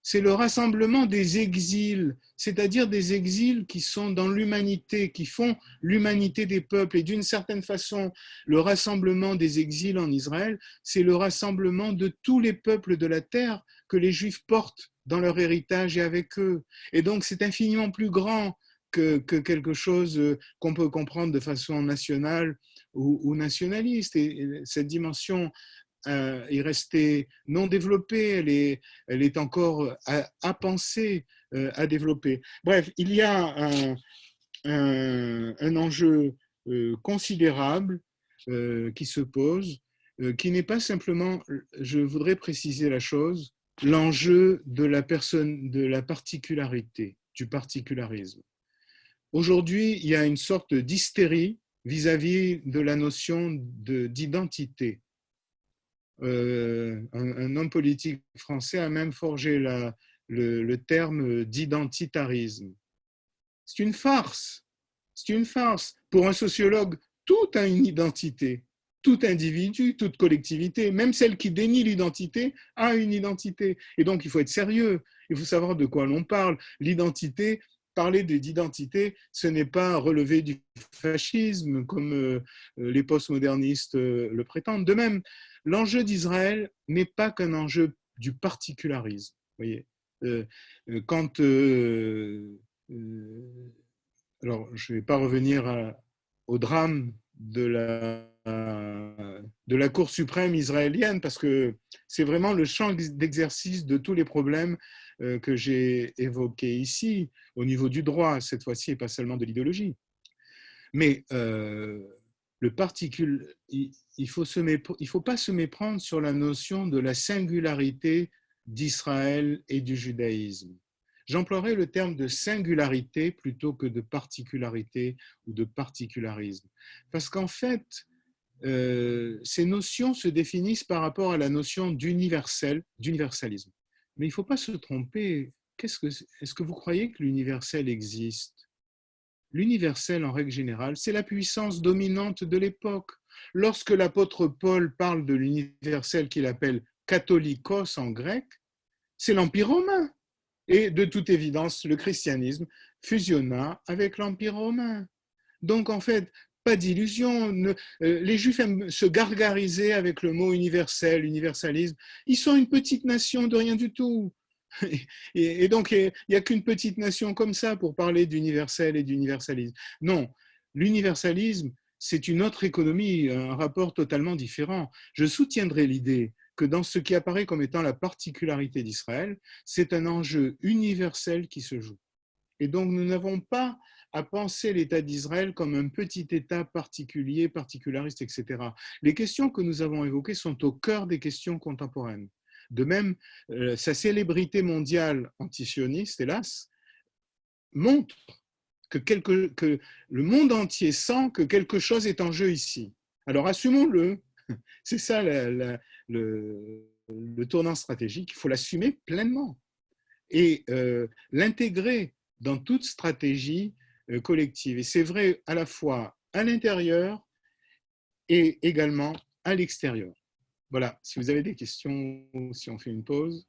C'est le rassemblement des exils, c'est-à-dire des exils qui sont dans l'humanité, qui font l'humanité des peuples. Et d'une certaine façon, le rassemblement des exils en Israël, c'est le rassemblement de tous les peuples de la terre que les Juifs portent dans leur héritage et avec eux. Et donc, c'est infiniment plus grand que quelque chose qu'on peut comprendre de façon nationale ou nationaliste. Et cette dimension est restée non développée, elle est encore à penser, à développer. Bref, il y a un enjeu considérable qui se pose, qui n'est pas simplement, je voudrais préciser la chose, l'enjeu de la particularité, du particularisme. Aujourd'hui, il y a une sorte d'hystérie vis-à-vis de la notion d'identité. Un homme politique français a même forgé le terme d'identitarisme. C'est une farce. C'est une farce. Pour un sociologue, tout a une identité. Tout individu, toute collectivité, même celle qui dénie l'identité, a une identité. Et donc, il faut être sérieux. Il faut savoir de quoi l'on parle. L'identité, parler d'identité, ce n'est pas relever du fascisme comme les postmodernistes le prétendent. De même, l'enjeu d'Israël n'est pas qu'un enjeu du particularisme. Vous voyez, quand alors, je ne vais pas revenir au drame de la Cour suprême israélienne parce que c'est vraiment le champ d'exercice de tous les problèmes que j'ai évoqués ici, au niveau du droit, cette fois-ci, et pas seulement de l'idéologie. Mais il ne faut pas se méprendre sur la notion de la singularité d'Israël et du judaïsme. J'emploierai le terme de singularité plutôt que de particularité ou de particularisme. Parce qu'en fait, ces notions se définissent par rapport à la notion d'universalisme. Mais il ne faut pas se tromper. Est-ce que vous croyez que l'universel existe? L'universel, en règle générale, c'est la puissance dominante de l'époque. Lorsque l'apôtre Paul parle de l'universel qu'il appelle katholikos en grec, c'est l'Empire romain. Et de toute évidence, le christianisme fusionna avec l'Empire romain. Donc, en fait, pas d'illusion. Les Juifs aiment se gargariser avec le mot universel, universalisme. Ils sont une petite nation de rien du tout. Et donc, il n'y a qu'une petite nation comme ça pour parler d'universel et d'universalisme. Non, l'universalisme, c'est une autre économie, un rapport totalement différent. Je soutiendrai l'idée que dans ce qui apparaît comme étant la particularité d'Israël, c'est un enjeu universel qui se joue. Et donc, nous n'avons pas à penser l'État d'Israël comme un petit État particulier, particulariste, etc. Les questions que nous avons évoquées sont au cœur des questions contemporaines. De même, sa célébrité mondiale antisioniste, hélas, montre que le monde entier sent que quelque chose est en jeu ici. Alors, assumons-le. C'est ça le tournant stratégique. Il faut l'assumer pleinement et l'intégrer dans toute stratégie collective. Et c'est vrai à la fois à l'intérieur et également à l'extérieur. Voilà, si vous avez des questions, si on fait une pause.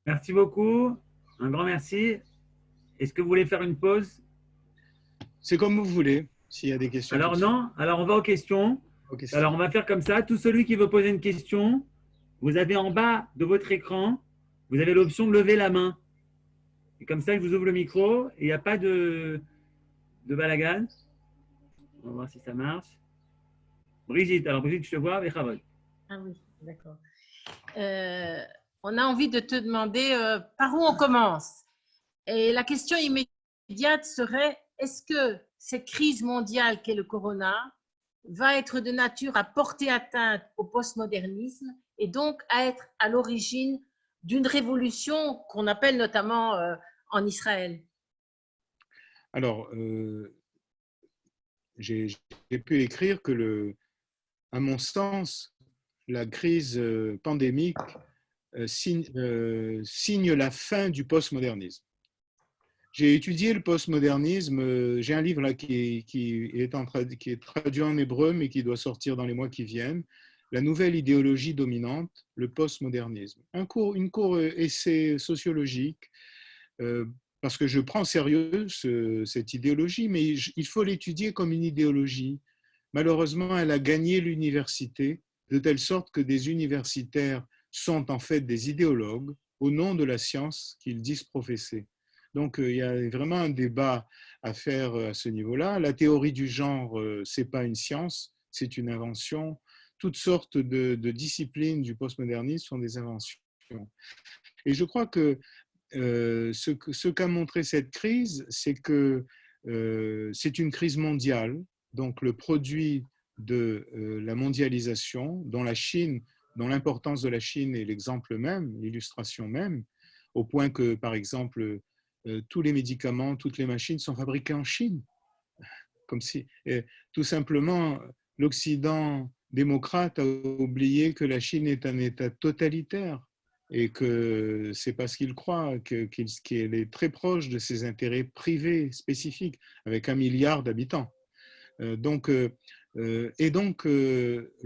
Merci beaucoup, un grand merci. Est-ce que vous voulez faire une pause? C'est comme vous voulez, s'il y a des questions. Alors non, alors on va aux questions. Alors on va faire comme ça, tout celui qui veut poser une question, vous avez en bas de votre écran, vous avez l'option de lever la main. Et comme ça, je vous ouvre le micro et il n'y a pas de balagan. On va voir si ça marche. Brigitte, alors Brigitte, je te vois, avec Havol. Ah oui, d'accord. On a envie de te demander par où on commence. Et la question immédiate serait, est-ce que cette crise mondiale qu'est le corona va être de nature à porter atteinte au postmodernisme et donc à être à l'origine d'une révolution qu'on appelle notamment en Israël? Alors, j'ai pu écrire que, à mon sens, la crise pandémique signe la fin du postmodernisme. J'ai étudié le postmodernisme. J'ai un livre là qui est traduit en hébreu, mais qui doit sortir dans les mois qui viennent. La nouvelle idéologie dominante, le postmodernisme. Une cour essai sociologique, parce que je prends au sérieux cette idéologie, mais il faut l'étudier comme une idéologie. Malheureusement, elle a gagné l'université, de telle sorte que des universitaires sont en fait des idéologues au nom de la science qu'ils disent professer. Donc, il y a vraiment un débat à faire à ce niveau-là. La théorie du genre, ce n'est pas une science, c'est une invention. Toutes sortes de disciplines du postmodernisme sont des inventions. Et je crois que ce qu'a montré cette crise, c'est que c'est une crise mondiale, donc le produit de la mondialisation, dont l'importance de la Chine est l'exemple même, l'illustration même, au point que, par exemple, tous les médicaments, toutes les machines sont fabriquées en Chine. Comme si, tout simplement, l'Occident démocrate a oublié que la Chine est un État totalitaire et que c'est parce qu'il croit qu'elle est très proche de ses intérêts privés spécifiques, avec 1 milliard d'habitants. Donc, le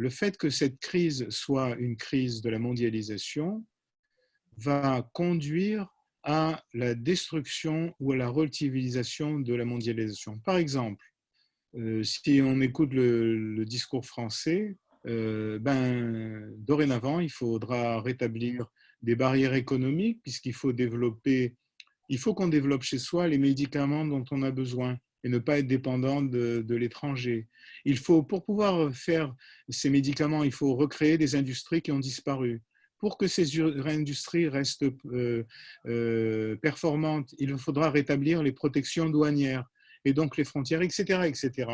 fait que cette crise soit une crise de la mondialisation va conduire à la destruction ou à la relativisation de la mondialisation. Par exemple, si on écoute le discours français, dorénavant, il faudra rétablir des barrières économiques puisqu'il faut développer, il faut qu'on développe chez soi les médicaments dont on a besoin et ne pas être dépendant de l'étranger. Il faut, pour pouvoir faire ces médicaments, il faut recréer des industries qui ont disparu. Pour que ces industries restent performantes, il faudra rétablir les protections douanières et donc les frontières, etc., etc.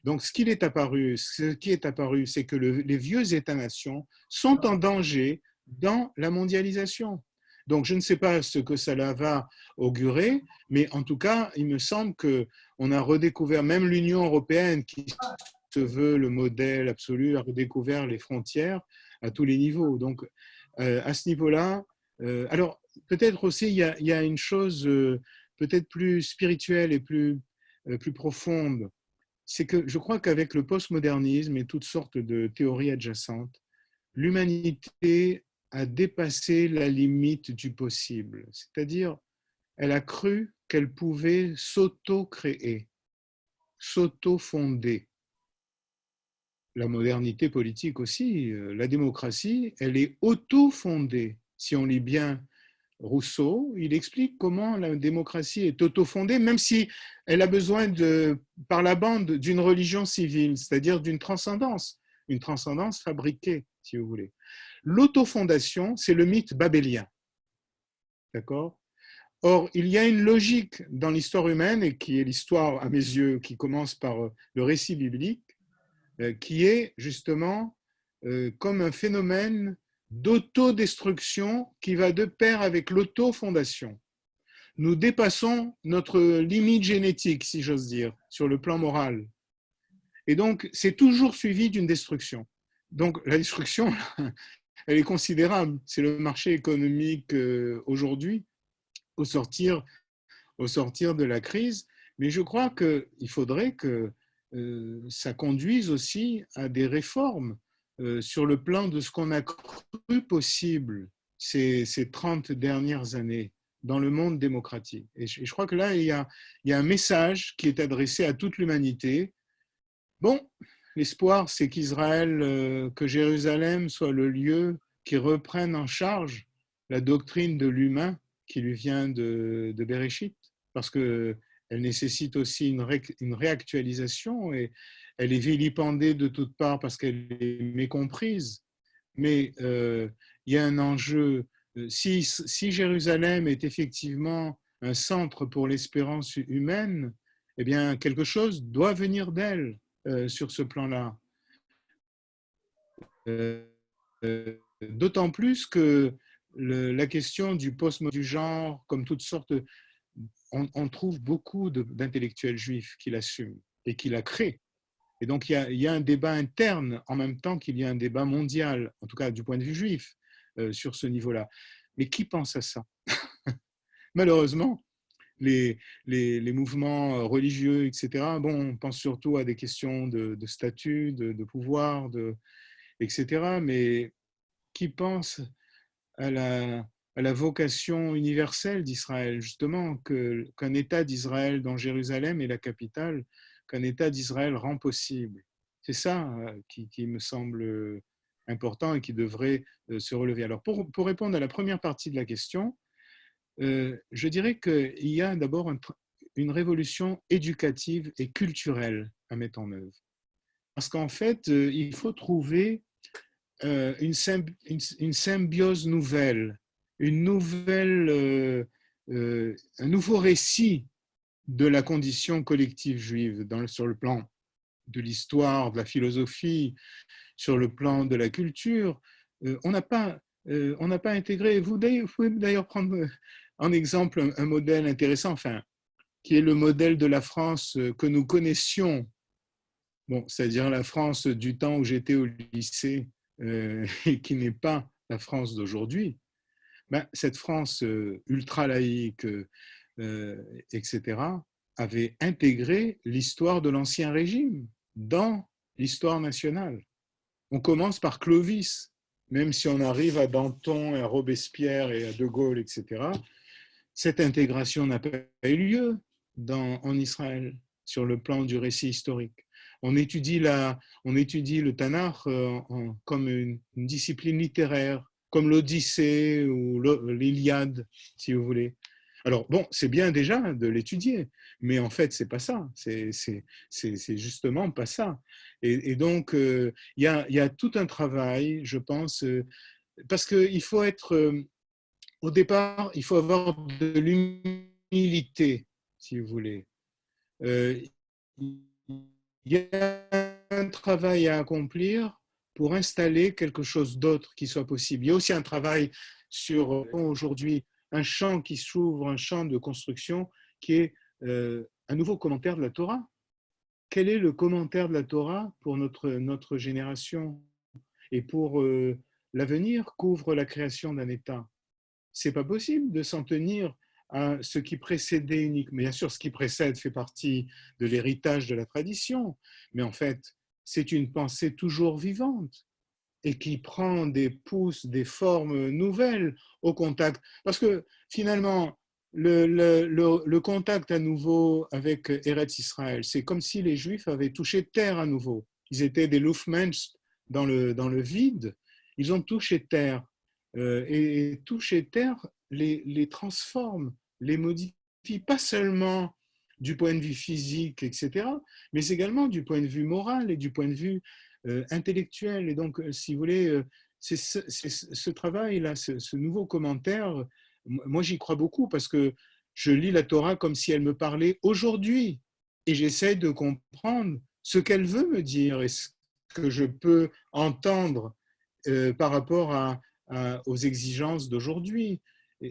Donc, ce qui est apparu, c'est que les vieux États-nations sont en danger dans la mondialisation. Donc, je ne sais pas ce que cela va augurer, mais en tout cas, il me semble qu'on a redécouvert, même l'Union européenne, qui se veut le modèle absolu, a redécouvert les frontières à tous les niveaux. Donc, à ce niveau-là, alors peut-être aussi, il y a une chose peut-être plus spirituelle et plus profonde, c'est que je crois qu'avec le postmodernisme et toutes sortes de théories adjacentes, l'humanité a dépassé la limite du possible. C'est-à-dire, elle a cru qu'elle pouvait s'auto-créer, s'auto-fonder. La modernité politique aussi, la démocratie, elle est auto-fondée. Si on lit bien Rousseau, il explique comment la démocratie est auto-fondée, même si elle a besoin par la bande d'une religion civile, c'est-à-dire d'une transcendance, une transcendance fabriquée, si vous voulez. L'autofondation, c'est le mythe babélien. D'accord ? Or, il y a une logique dans l'histoire humaine, et qui est l'histoire, à mes yeux, qui commence par le récit biblique, qui est justement comme un phénomène d'autodestruction qui va de pair avec l'autofondation. Nous dépassons notre limite génétique, si j'ose dire, sur le plan moral. Et donc, c'est toujours suivi d'une destruction. Donc, la destruction, elle est considérable. C'est le marché économique aujourd'hui, au sortir de la crise. Mais je crois qu'il faudrait que ça conduise aussi à des réformes sur le plan de ce qu'on a cru possible ces 30 dernières années dans le monde démocratique. Et je crois que là, il y a un message qui est adressé à toute l'humanité. Bon, l'espoir, c'est qu'Israël, que Jérusalem soit le lieu qui reprenne en charge la doctrine de l'humain qui lui vient de Béréchit, parce qu'elle nécessite aussi une réactualisation et elle est vilipendée de toutes parts parce qu'elle est mécomprise. Mais il y a un enjeu. Si Jérusalem est effectivement un centre pour l'espérance humaine, eh bien, quelque chose doit venir d'elle sur ce plan-là. D'autant plus que la question du du genre, comme toutes sortes, on trouve beaucoup d'intellectuels juifs qui l'assument et qui la créent. Et donc, il y a un débat interne en même temps qu'il y a un débat mondial, en tout cas du point de vue juif, sur ce niveau-là. Mais qui pense à ça? Malheureusement, les mouvements religieux, etc., bon, on pense surtout à des questions de statut, de pouvoir, etc., mais qui pense à la vocation universelle d'Israël, justement, qu'un État d'Israël dont Jérusalem est la capitale, qu'un État d'Israël rend possible. C'est ça qui me semble important et qui devrait se relever. Alors, pour répondre à la première partie de la question, je dirais qu'il y a d'abord une révolution éducative et culturelle à mettre en œuvre. Parce qu'en fait, il faut trouver une symbiose nouvelle, un nouveau récit de la condition collective juive sur le plan de l'histoire, de la philosophie, sur le plan de la culture. On n'a pas intégré. Vous pouvez d'ailleurs prendre en exemple un modèle intéressant, qui est le modèle de la France que nous connaissions, bon, c'est-à-dire la France du temps où j'étais au lycée, et qui n'est pas la France d'aujourd'hui. Cette France ultra-laïque, etc., avait intégré l'histoire de l'Ancien Régime dans l'histoire nationale. On commence par Clovis, même si on arrive à Danton, à Robespierre et à De Gaulle, etc. cette intégration n'a pas eu lieu en Israël sur le plan du récit historique. On étudie le Tanakh comme une discipline littéraire, comme l'Odyssée ou l'Iliade, si vous voulez. Alors, bon, c'est bien déjà de l'étudier, mais en fait, c'est pas ça. C'est justement pas ça. Et donc, il y a tout un travail, je pense, parce qu'il faut être, au départ, il faut avoir de l'humilité, si vous voulez. Il y a un travail à accomplir pour installer quelque chose d'autre qui soit possible. Il y a aussi un travail sur aujourd'hui un champ qui s'ouvre, un champ de construction qui est un nouveau commentaire de la Torah. Quel est le commentaire de la Torah pour notre génération et pour l'avenir qu'ouvre la création d'un État? C'est pas possible de s'en tenir à ce qui précédait uniquement. Bien sûr, ce qui précède fait partie de l'héritage de la tradition, mais en fait, c'est une pensée toujours vivante et qui prend des pousses, des formes nouvelles au contact. Parce que finalement, le contact à nouveau avec Eretz Israël, c'est comme si les Juifs avaient touché terre à nouveau. Ils étaient des Luftmensch dans le vide. Ils ont touché terre. Et toucher terre les transforme, les modifie, pas seulement du point de vue physique, etc., mais également du point de vue moral et du point de vue intellectuel. Et donc, si vous voulez, c'est ce travail-là, ce nouveau commentaire, moi j'y crois beaucoup parce que je lis la Torah comme si elle me parlait aujourd'hui et j'essaie de comprendre ce qu'elle veut me dire et ce que je peux entendre par rapport aux exigences d'aujourd'hui.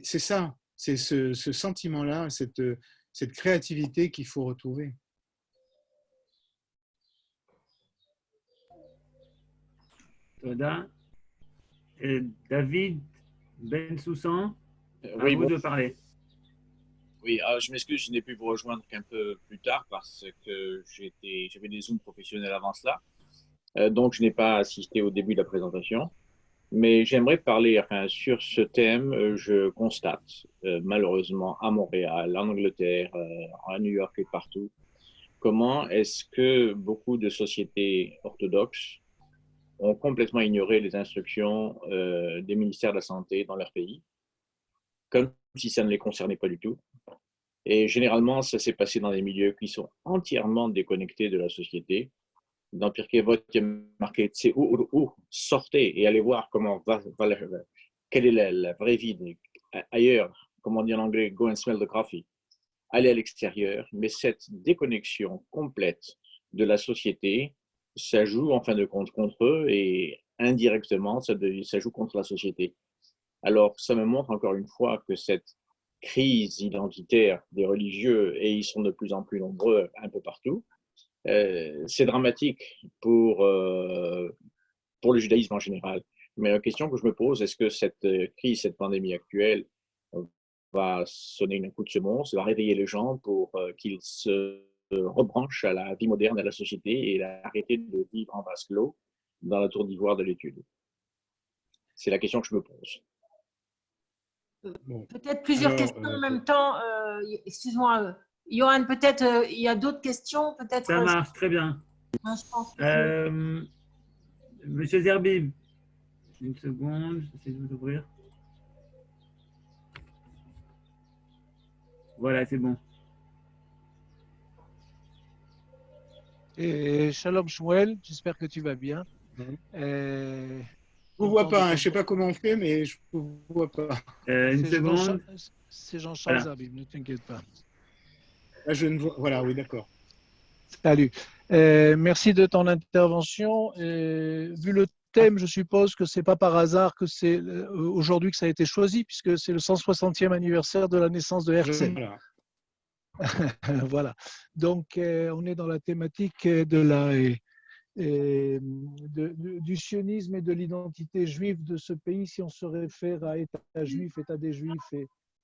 C'est ça, c'est ce sentiment-là, cette créativité qu'il faut retrouver. Toda. David Ben Soussan, à Oui, vous bon. de parler. Oui, je m'excuse, je n'ai pu vous rejoindre qu'un peu plus tard parce que j'avais des Zooms professionnels avant cela. Donc, je n'ai pas assisté au début de la présentation. Mais j'aimerais parler sur ce thème. Je constate, malheureusement, à Montréal, en Angleterre, à New York et partout, comment est-ce que beaucoup de sociétés orthodoxes ont complètement ignoré les instructions des ministères de la Santé dans leur pays, comme si ça ne les concernait pas du tout. Et généralement, ça s'est passé dans des milieux qui sont entièrement déconnectés de la société. Dans Pirkei Avot, il y a marqué sortez et allez voir quelle est la vraie vie ailleurs. Comme on dit en anglais, go and smell the coffee. Allez à l'extérieur. Mais cette déconnexion complète de la société, ça joue en fin de compte contre eux et indirectement, ça joue contre la société. Alors, ça me montre encore une fois que cette crise identitaire des religieux, et ils sont de plus en plus nombreux un peu partout, c'est dramatique pour le judaïsme en général. Mais la question que je me pose, est-ce que cette crise, cette pandémie actuelle va sonner un coup de semonce, va réveiller les gens pour qu'ils se rebranchent à la vie moderne, à la société et arrêter de vivre en vase clos dans la tour d'ivoire de l'étude? C'est la question que je me pose. Bon. Peut-être plusieurs questions en même temps. Excuse-moi, Johan, peut-être il y a d'autres questions. Peut-être. Ça marche, très bien. Moi, je pense que Monsieur Zerbib, une seconde, j'essaie de vous ouvrir. Voilà, c'est bon. Et Shalom Shmuel, j'espère que tu vas bien. Je ne vous vois pas, je ne sais pas comment on fait, mais je ne vous vois pas. Une seconde. C'est Jean-Charles Voilà. Zerbib, ne t'inquiète pas. Là, je ne vois... Voilà, oui, d'accord. Salut. Merci de ton intervention. Vu le thème, je suppose que ce n'est pas par hasard que c'est aujourd'hui que ça a été choisi, puisque c'est le 160e anniversaire de la naissance de Herzl. Voilà. Voilà. Donc, on est dans la thématique du sionisme et de l'identité juive de ce pays, si on se réfère à État juif, État des Juifs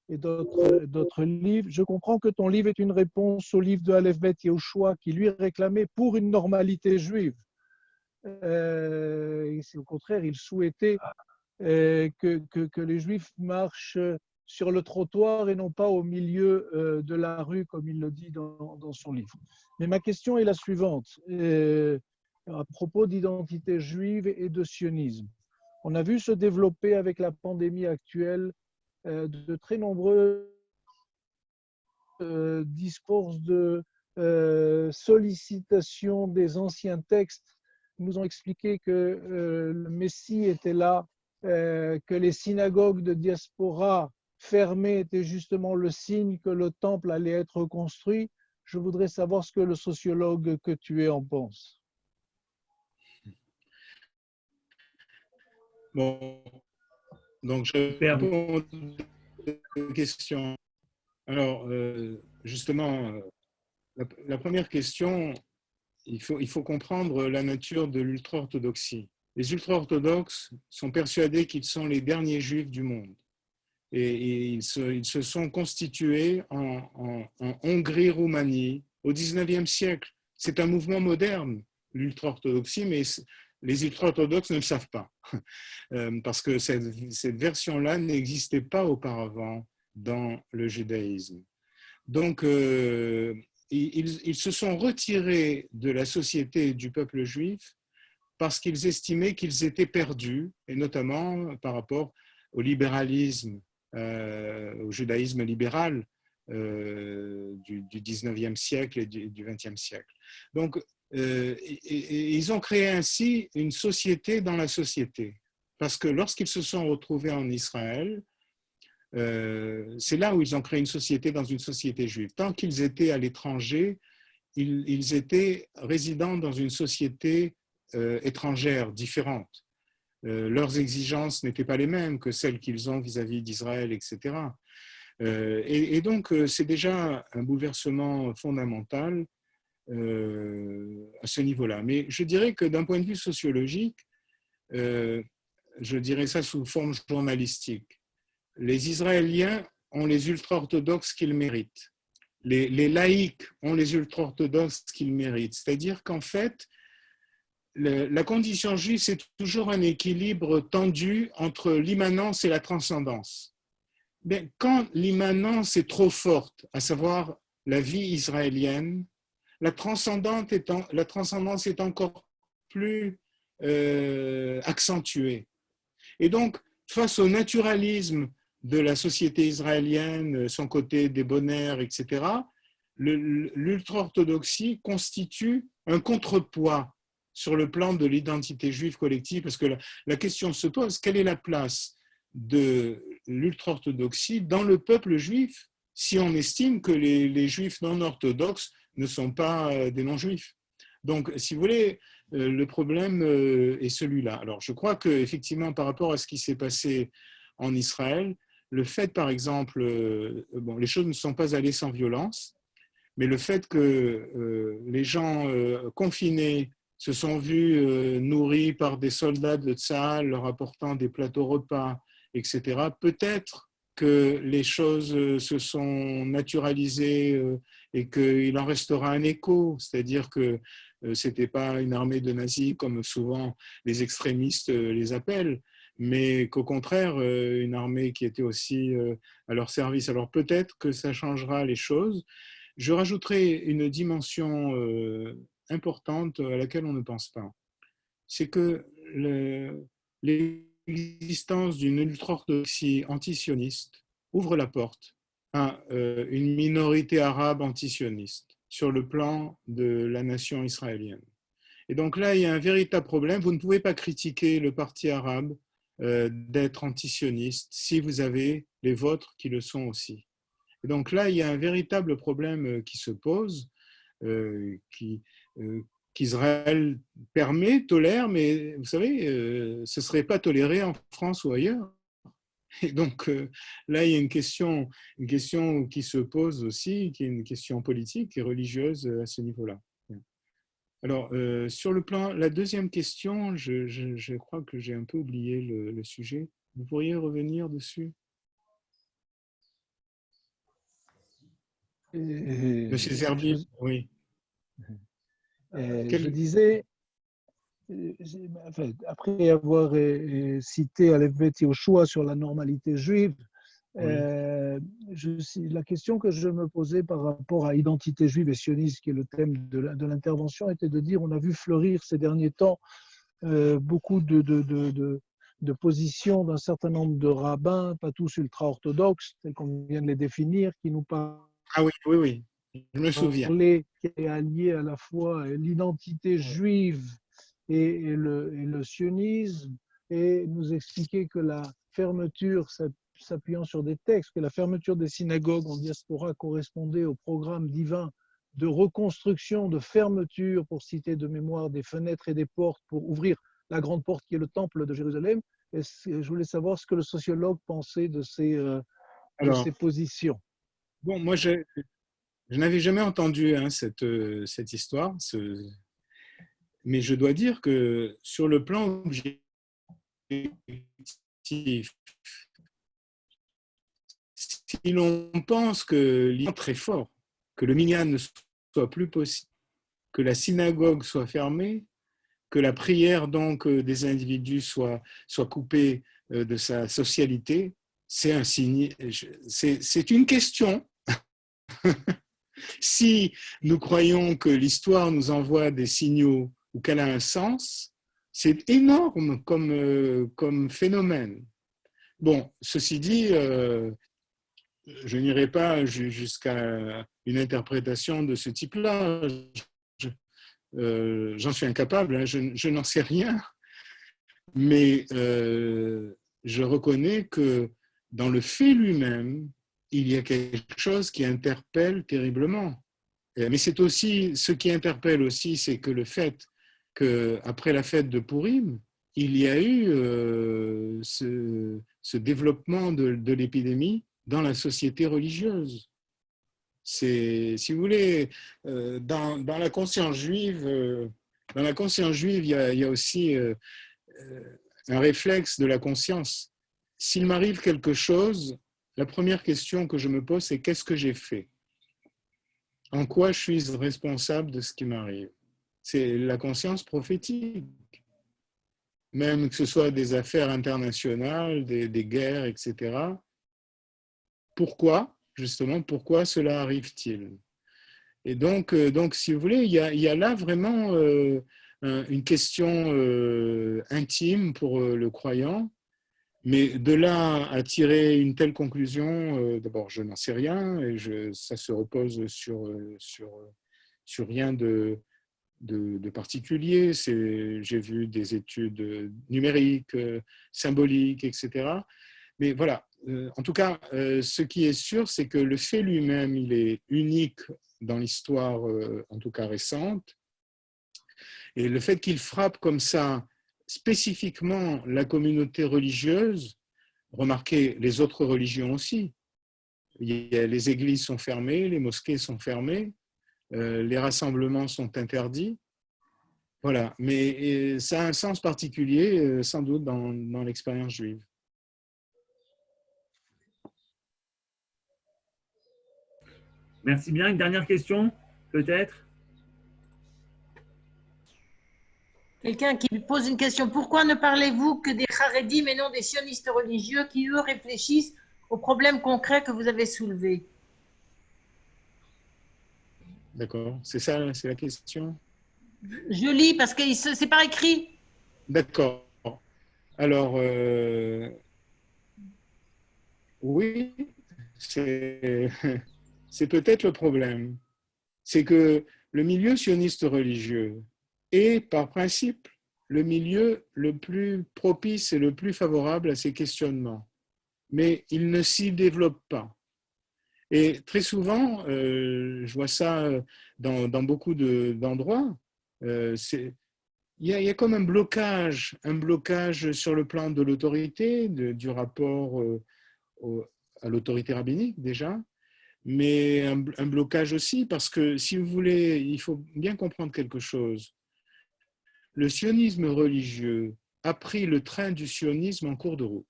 et d'autres livres. Je comprends que ton livre est une réponse au livre de Aleph Bet Yehoshua qui lui réclamait pour une normalité juive. Et c'est au contraire, il souhaitait que les Juifs marchent sur le trottoir et non pas au milieu de la rue, comme il le dit dans son livre. Mais ma question est la suivante, à propos d'identité juive et de sionisme. On a vu se développer avec la pandémie actuelle de très nombreux discours de sollicitation des anciens textes. Ils nous ont expliqué que le Messie était là, que les synagogues de diaspora fermées étaient justement le signe que le temple allait être reconstruit. Je voudrais savoir ce que le sociologue que tu es en pense. Bon, donc je réponds aux questions. Alors, justement, la première question, il faut comprendre la nature de l'ultra-orthodoxie. Les ultra-orthodoxes sont persuadés qu'ils sont les derniers juifs du monde. Et ils se sont constitués en Hongrie-Roumanie au XIXe siècle. C'est un mouvement moderne, l'ultra-orthodoxie, mais les ultra-orthodoxes ne le savent pas, parce que cette version-là n'existait pas auparavant dans le judaïsme. Donc, ils se sont retirés de la société du peuple juif parce qu'ils estimaient qu'ils étaient perdus, et notamment par rapport au libéralisme, au judaïsme libéral du 19e siècle et du 20e siècle. Donc, ils ont créé ainsi une société dans la société, parce que lorsqu'ils se sont retrouvés en Israël, c'est là où ils ont créé une société dans une société juive. Tant qu'ils étaient à l'étranger, ils étaient résidents dans une société étrangère, différente. Leurs exigences n'étaient pas les mêmes que celles qu'ils ont vis-à-vis d'Israël, etc. Et donc, c'est déjà un bouleversement fondamental à ce niveau-là. Mais je dirais que d'un point de vue sociologique, je dirais ça sous forme journalistique, les Israéliens ont les ultra-orthodoxes qu'ils méritent. Les laïcs ont les ultra-orthodoxes qu'ils méritent. C'est-à-dire qu'en fait, la condition juive, c'est toujours un équilibre tendu entre l'immanence et la transcendance. Mais quand l'immanence est trop forte, à savoir la vie israélienne, la transcendance est encore plus accentuée. Et donc, face au naturalisme de la société israélienne, son côté débonnaire, etc., l'ultra-orthodoxie constitue un contrepoids sur le plan de l'identité juive collective, parce que la question se pose, quelle est la place de l'ultra-orthodoxie dans le peuple juif si on estime que les juifs non orthodoxes ne sont pas des non-juifs? Donc, si vous voulez, le problème est celui-là. Alors, je crois qu'effectivement, par rapport à ce qui s'est passé en Israël, le fait, par exemple, bon, les choses ne sont pas allées sans violence, mais le fait que les gens confinés se sont vus nourris par des soldats de Tsahal leur apportant des plateaux repas, etc., peut-être que les choses se sont naturalisées et qu'il en restera un écho, c'est-à-dire que ce n'était pas une armée de nazis comme souvent les extrémistes les appellent, mais qu'au contraire, une armée qui était aussi à leur service. Alors peut-être que ça changera les choses. Je rajouterai une dimension importante à laquelle on ne pense pas. C'est que l'existence d'une ultra-orthodoxie antisioniste ouvre la porte à une minorité arabe antisioniste sur le plan de la nation israélienne. Et donc là, il y a un véritable problème. Vous ne pouvez pas critiquer le parti arabe d'être antisioniste si vous avez les vôtres qui le sont aussi. Et donc là, il y a un véritable problème qui se pose, qu'Israël permet, tolère, mais vous savez, ce ne serait pas toléré en France ou ailleurs. Et donc là, il y a une question qui se pose aussi, qui est une question politique et religieuse à ce niveau-là. Alors, sur le plan, la deuxième question, je crois que j'ai un peu oublié le sujet. Vous pourriez revenir dessus? Monsieur Zerbi, oui. Je disais, enfin, après avoir cité Aleph Bet Yehoshua sur la normalité juive, La question que je me posais par rapport à identité juive et sioniste, qui est le thème de l'intervention, était de dire on a vu fleurir ces derniers temps beaucoup de positions d'un certain nombre de rabbins, pas tous ultra-orthodoxes, tels qu'on vient de les définir, qui nous parlent. Ah oui, oui, oui, je me souviens. Qui est allié à la fois l'identité juive et le sionisme, et nous expliquer que la fermeture, s'appuyant sur des textes, que la fermeture des synagogues en diaspora correspondait au programme divin de reconstruction, de fermeture, pour citer de mémoire, des fenêtres et des portes pour ouvrir la grande porte qui est le temple de Jérusalem. Et je voulais savoir ce que le sociologue pensait de ces positions. Bon, moi, je n'avais jamais entendu cette histoire, mais je dois dire que sur le plan objectif, si l'on pense que l'idée est très fort, que le minyan ne soit plus possible, que la synagogue soit fermée, que la prière donc des individus soit coupée de sa socialité, c'est un signe, c'est une question. Si nous croyons que l'histoire nous envoie des signaux ou qu'elle a un sens, c'est énorme comme phénomène. Bon, ceci dit, je n'irai pas jusqu'à une interprétation de ce type-là. J'en suis incapable, hein, je n'en sais rien, mais je reconnais que dans le fait lui-même, il y a quelque chose qui interpelle terriblement. Mais c'est aussi, ce qui interpelle aussi, c'est que le fait qu'après la fête de Pourim, il y a eu ce développement de l'épidémie dans la société religieuse. Si vous voulez, dans la conscience juive, il y a aussi un réflexe de la conscience. S'il m'arrive quelque chose, la première question que je me pose, c'est qu'est-ce que j'ai fait? En quoi je suis responsable de ce qui m'arrive? C'est la conscience prophétique. Même que ce soit des affaires internationales, des guerres, etc. Pourquoi, justement, pourquoi cela arrive-t-il? Et donc, si vous voulez, il y a là vraiment une question intime pour le croyant. Mais de là à tirer une telle conclusion, d'abord, je n'en sais rien, et ça se repose sur rien de particulier. J'ai vu des études numériques, symboliques, etc. Mais voilà, en tout cas, ce qui est sûr, c'est que le fait lui-même, il est unique dans l'histoire, en tout cas récente. Et le fait qu'il frappe comme ça spécifiquement la communauté religieuse, remarquez les autres religions aussi. Les églises sont fermées, les mosquées sont fermées, les rassemblements sont interdits. Voilà, mais ça a un sens particulier, sans doute, dans l'expérience juive. Merci bien. Une dernière question, peut-être? Quelqu'un qui lui pose une question. Pourquoi ne parlez-vous que des Haredim et non des sionistes religieux qui, eux, réfléchissent aux problèmes concrets que vous avez soulevés? D'accord, c'est ça, c'est la question? Je lis parce que c'est par écrit. D'accord. Alors, oui, c'est peut-être le problème. C'est que le milieu sioniste religieux est, par principe, le milieu le plus propice et le plus favorable à ces questionnements. Mais il ne s'y développe pas. Et très souvent, je vois ça dans beaucoup d'endroits, il y a comme un blocage sur le plan de l'autorité, du rapport à l'autorité rabbinique déjà, mais un blocage aussi parce que, si vous voulez, il faut bien comprendre quelque chose. Le sionisme religieux a pris le train du sionisme en cours de route.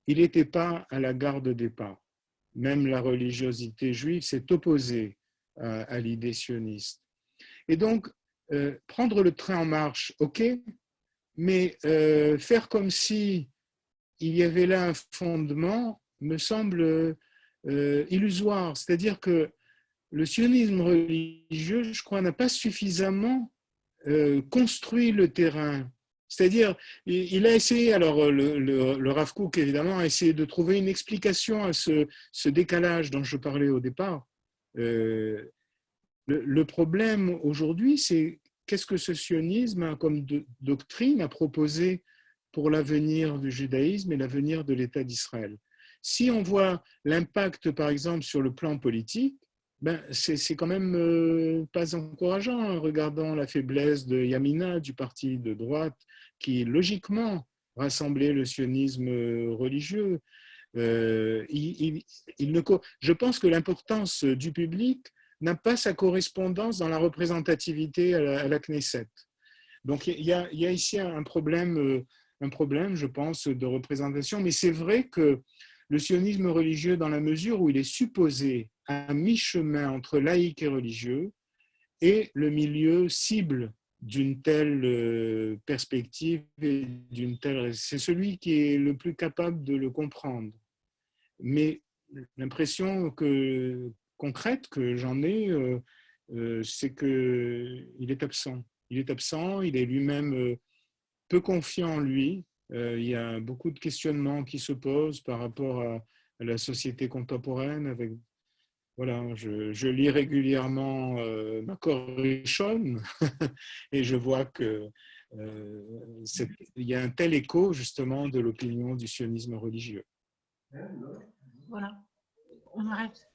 Il n'était pas à la gare de départ. Même la religiosité juive s'est opposée à l'idée sioniste. Et donc, prendre le train en marche, ok, mais faire comme si il y avait là un fondement, me semble illusoire. C'est-à-dire que le sionisme religieux, je crois, n'a pas suffisamment construit le terrain. C'est-à-dire, il a essayé, alors le Rav Kook, évidemment, a essayé de trouver une explication à ce décalage dont je parlais au départ. Le problème aujourd'hui, c'est qu'est-ce que ce sionisme a comme doctrine à proposer pour l'avenir du judaïsme et l'avenir de l'État d'Israël. Si on voit l'impact, par exemple, sur le plan politique, ben, c'est quand même pas encourageant, hein, regardant la faiblesse de Yamina, du parti de droite, qui logiquement rassemblait le sionisme religieux. Je pense que l'importance du public n'a pas sa correspondance dans la représentativité à la Knesset. Donc il y a ici un problème, je pense, de représentation, mais c'est vrai que le sionisme religieux, dans la mesure où il est supposé à mi-chemin entre laïque et religieux, est le milieu cible d'une telle perspective et d'une telle... C'est celui qui est le plus capable de le comprendre. Mais l'impression concrète que j'en ai, c'est qu'il est absent. Il est absent, il est lui-même peu confiant en lui. Il y a beaucoup de questionnements qui se posent par rapport à la société contemporaine. Voilà, je lis régulièrement ma Corrichonne et je vois qu'il y a un tel écho justement de l'opinion du sionisme religieux. Voilà, on arrête.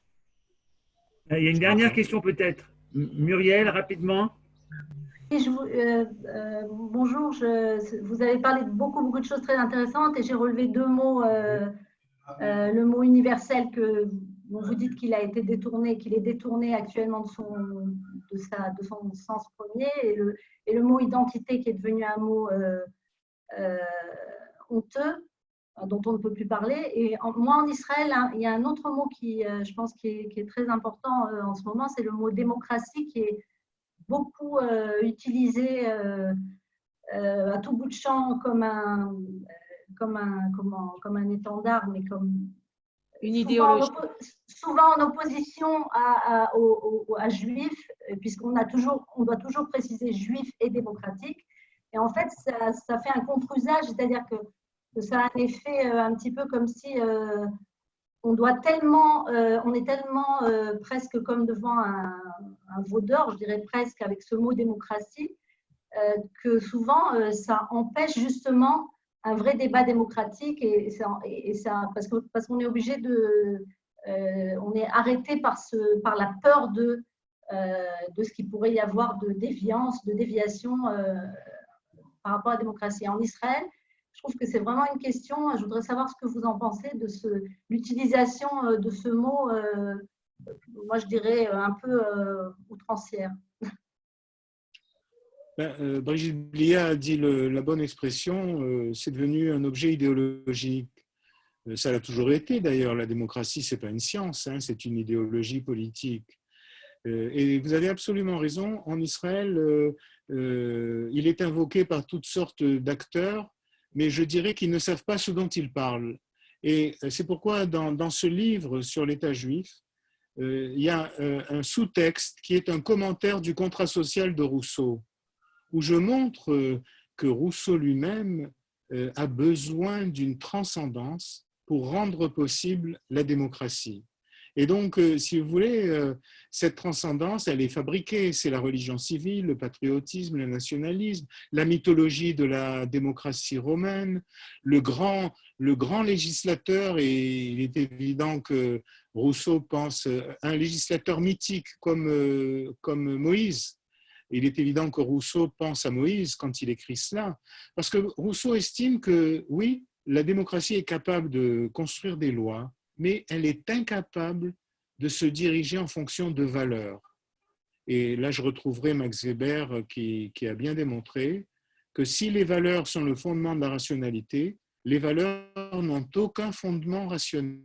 Il y a une dernière question peut-être. Muriel, rapidement. Et bonjour, vous avez parlé de beaucoup de choses très intéressantes et j'ai relevé deux mots. Le mot universel dont vous dites qu'il a été détourné, qu'il est détourné actuellement de son sens premier, et le mot identité qui est devenu un mot honteux, dont on ne peut plus parler. Et moi, en Israël, hein, il y a un autre mot qui, je pense, qui est très important en ce moment, c'est le mot démocratie, qui est beaucoup utilisé à tout bout de champ comme un étendard, mais comme une idéologie. Souvent en opposition à juifs, puisqu'on doit toujours préciser juif et démocratique. Et en fait, ça fait un contre-usage, c'est-à-dire que ça a un effet un petit peu comme si on est tellement presque comme devant un veau d'or, je dirais presque, avec ce mot démocratie, que souvent ça empêche justement un vrai débat démocratique parce qu'on est obligé on est arrêté par la peur de ce qu'il pourrait y avoir de déviance, de déviation par rapport à la démocratie. En Israël, je trouve que c'est vraiment une question. Je voudrais savoir ce que vous en pensez de l'utilisation de ce mot, moi je dirais un peu outrancière. Brigitte Blia a dit la bonne expression, c'est devenu un objet idéologique. Ça l'a toujours été d'ailleurs, la démocratie, ce n'est pas une science, hein, c'est une idéologie politique. Et vous avez absolument raison, en Israël, il est invoqué par toutes sortes d'acteurs, mais je dirais qu'ils ne savent pas ce dont ils parlent. Et c'est pourquoi dans ce livre sur l'État juif, il y a un sous-texte qui est un commentaire du contrat social de Rousseau, où je montre que Rousseau lui-même a besoin d'une transcendance pour rendre possible la démocratie. Et donc, si vous voulez, cette transcendance, elle est fabriquée. C'est la religion civile, le patriotisme, le nationalisme, la mythologie de la démocratie romaine, le grand législateur, et il est évident que Rousseau pense à un législateur mythique comme Moïse. Il est évident que Rousseau pense à Moïse quand il écrit cela, parce que Rousseau estime que, oui, la démocratie est capable de construire des lois, mais elle est incapable de se diriger en fonction de valeurs. Et là, je retrouverai Max Weber qui a bien démontré que si les valeurs sont le fondement de la rationalité, les valeurs n'ont aucun fondement rationnel.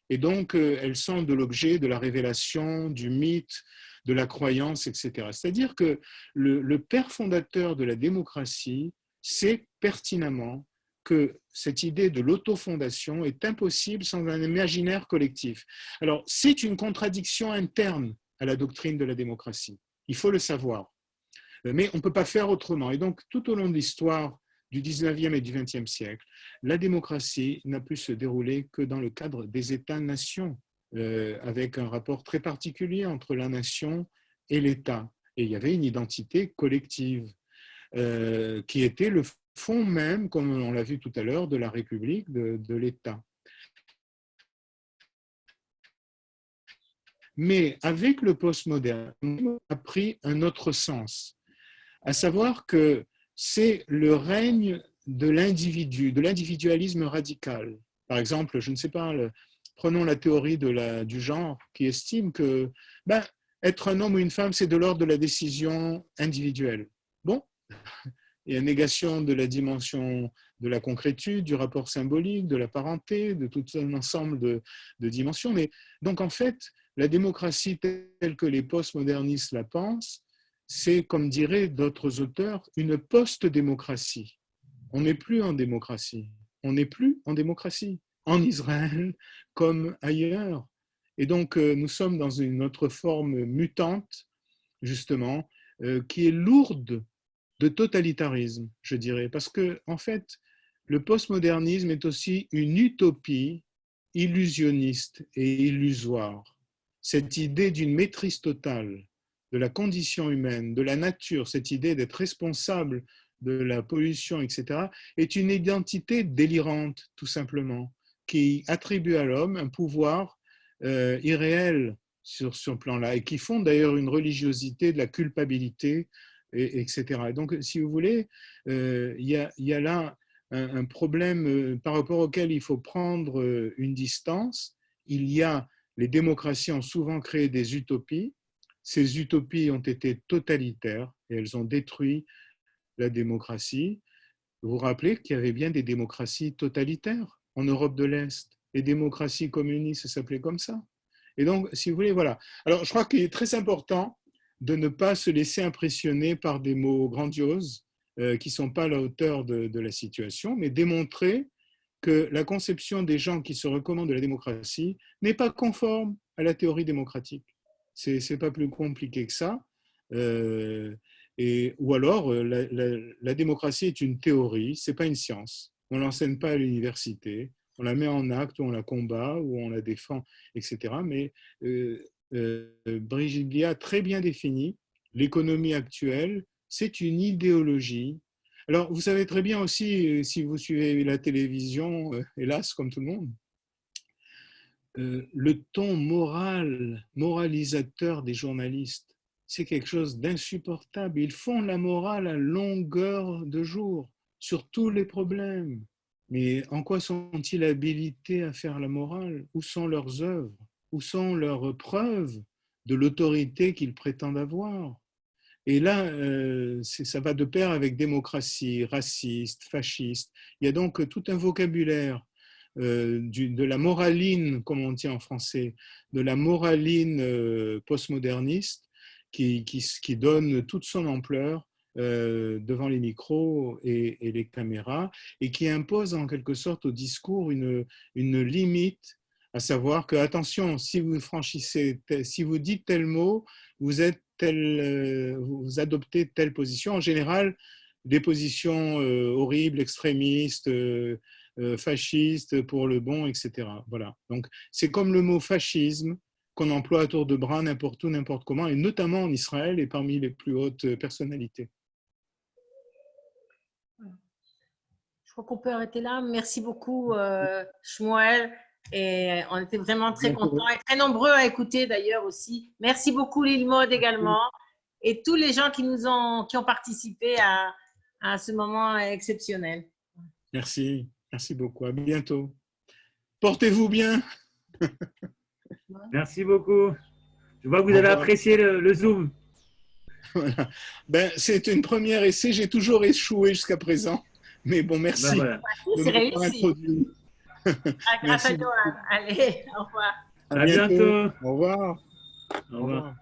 Et donc, elles sont de l'objet de la révélation, du mythe, de la croyance, etc. C'est-à-dire que le père fondateur de la démocratie sait pertinemment que cette idée de l'autofondation est impossible sans un imaginaire collectif. Alors, c'est une contradiction interne à la doctrine de la démocratie. Il faut le savoir. Mais on ne peut pas faire autrement. Et donc, tout au long de l'histoire du 19e et du 20e siècle, la démocratie n'a pu se dérouler que dans le cadre des États-nations, avec un rapport très particulier entre la nation et l'État. Et il y avait une identité collective qui était le fond même, comme on l'a vu tout à l'heure, de la République, de l'État. Mais avec le postmoderne, on a pris un autre sens, à savoir que c'est le règne de l'individu, de l'individualisme radical. Par exemple, je ne sais pas, prenons la théorie du genre qui estime que être un homme ou une femme, c'est de l'ordre de la décision individuelle. Bon, il y a une négation de la dimension de la concrétude, du rapport symbolique, de la parenté, de tout un ensemble de dimensions. Mais donc, en fait, la démocratie telle que les postmodernistes la pensent, c'est, comme diraient d'autres auteurs, une post-démocratie. On n'est plus en démocratie. On n'est plus en démocratie, en Israël comme ailleurs. Et donc, nous sommes dans une autre forme mutante, justement, qui est lourde de totalitarisme, je dirais. Parce que, en fait, le postmodernisme est aussi une utopie illusionniste et illusoire. Cette idée d'une maîtrise totale de la condition humaine, de la nature, cette idée d'être responsable de la pollution, etc., est une identité délirante, tout simplement, qui attribue à l'homme un pouvoir irréel sur ce plan-là, et qui fonde d'ailleurs une religiosité de la culpabilité, etc. Et donc, si vous voulez, il y a là un problème par rapport auquel il faut prendre une distance. Les démocraties ont souvent créé des utopies. Ces utopies ont été totalitaires et elles ont détruit la démocratie. Vous vous rappelez qu'il y avait bien des démocraties totalitaires en Europe de l'Est. Les démocraties communistes, ça s'appelait comme ça. Et donc, si vous voulez, voilà. Alors, je crois qu'il est très important de ne pas se laisser impressionner par des mots grandioses qui ne sont pas à la hauteur de la situation, mais démontrer que la conception des gens qui se recommandent de la démocratie n'est pas conforme à la théorie démocratique. Ce n'est pas plus compliqué que ça. Ou alors, la démocratie est une théorie, ce n'est pas une science. On ne l'enseigne pas à l'université, on la met en acte, ou on la combat, ou on la défend, etc. Mais Brigitte Billard a très bien défini l'économie actuelle, c'est une idéologie. Alors, vous savez très bien aussi, si vous suivez la télévision, hélas, comme tout le monde, le ton moralisateur des journalistes, c'est quelque chose d'insupportable. Ils font la morale à longueur de jour sur tous les problèmes. Mais en quoi sont-ils habilités à faire la morale? Où sont leurs œuvres? Où sont leurs preuves de l'autorité qu'ils prétendent avoir? Et là, ça va de pair avec démocratie, raciste, fasciste. Il y a donc tout un vocabulaire de la moraline, comme on dit en français, de la moraline postmoderniste qui donne toute son ampleur devant les micros et les caméras et qui impose en quelque sorte au discours une limite, à savoir que, attention, si vous si vous dites tel mot, vous adoptez telle position. En général, des positions horribles, extrémistes, fascistes, pour le bon, etc. Voilà. Donc, c'est comme le mot fascisme qu'on emploie à tour de bras n'importe où, n'importe comment, et notamment en Israël et parmi les plus hautes personnalités. Je crois qu'on peut arrêter là. Merci beaucoup, Shmuel. Et on était vraiment très contents et très nombreux à écouter d'ailleurs aussi. Merci beaucoup Lilmod également et tous les gens qui ont participé à ce moment exceptionnel. Merci, merci beaucoup. À bientôt. Portez-vous bien. Merci beaucoup. Je vois que vous avez apprécié le Zoom. Voilà. C'est une première essai. J'ai toujours échoué jusqu'à présent. Mais bon, merci. Voilà. C'est réussi. Grâce à toi. Allez, au revoir. À bientôt. Au revoir. Au revoir.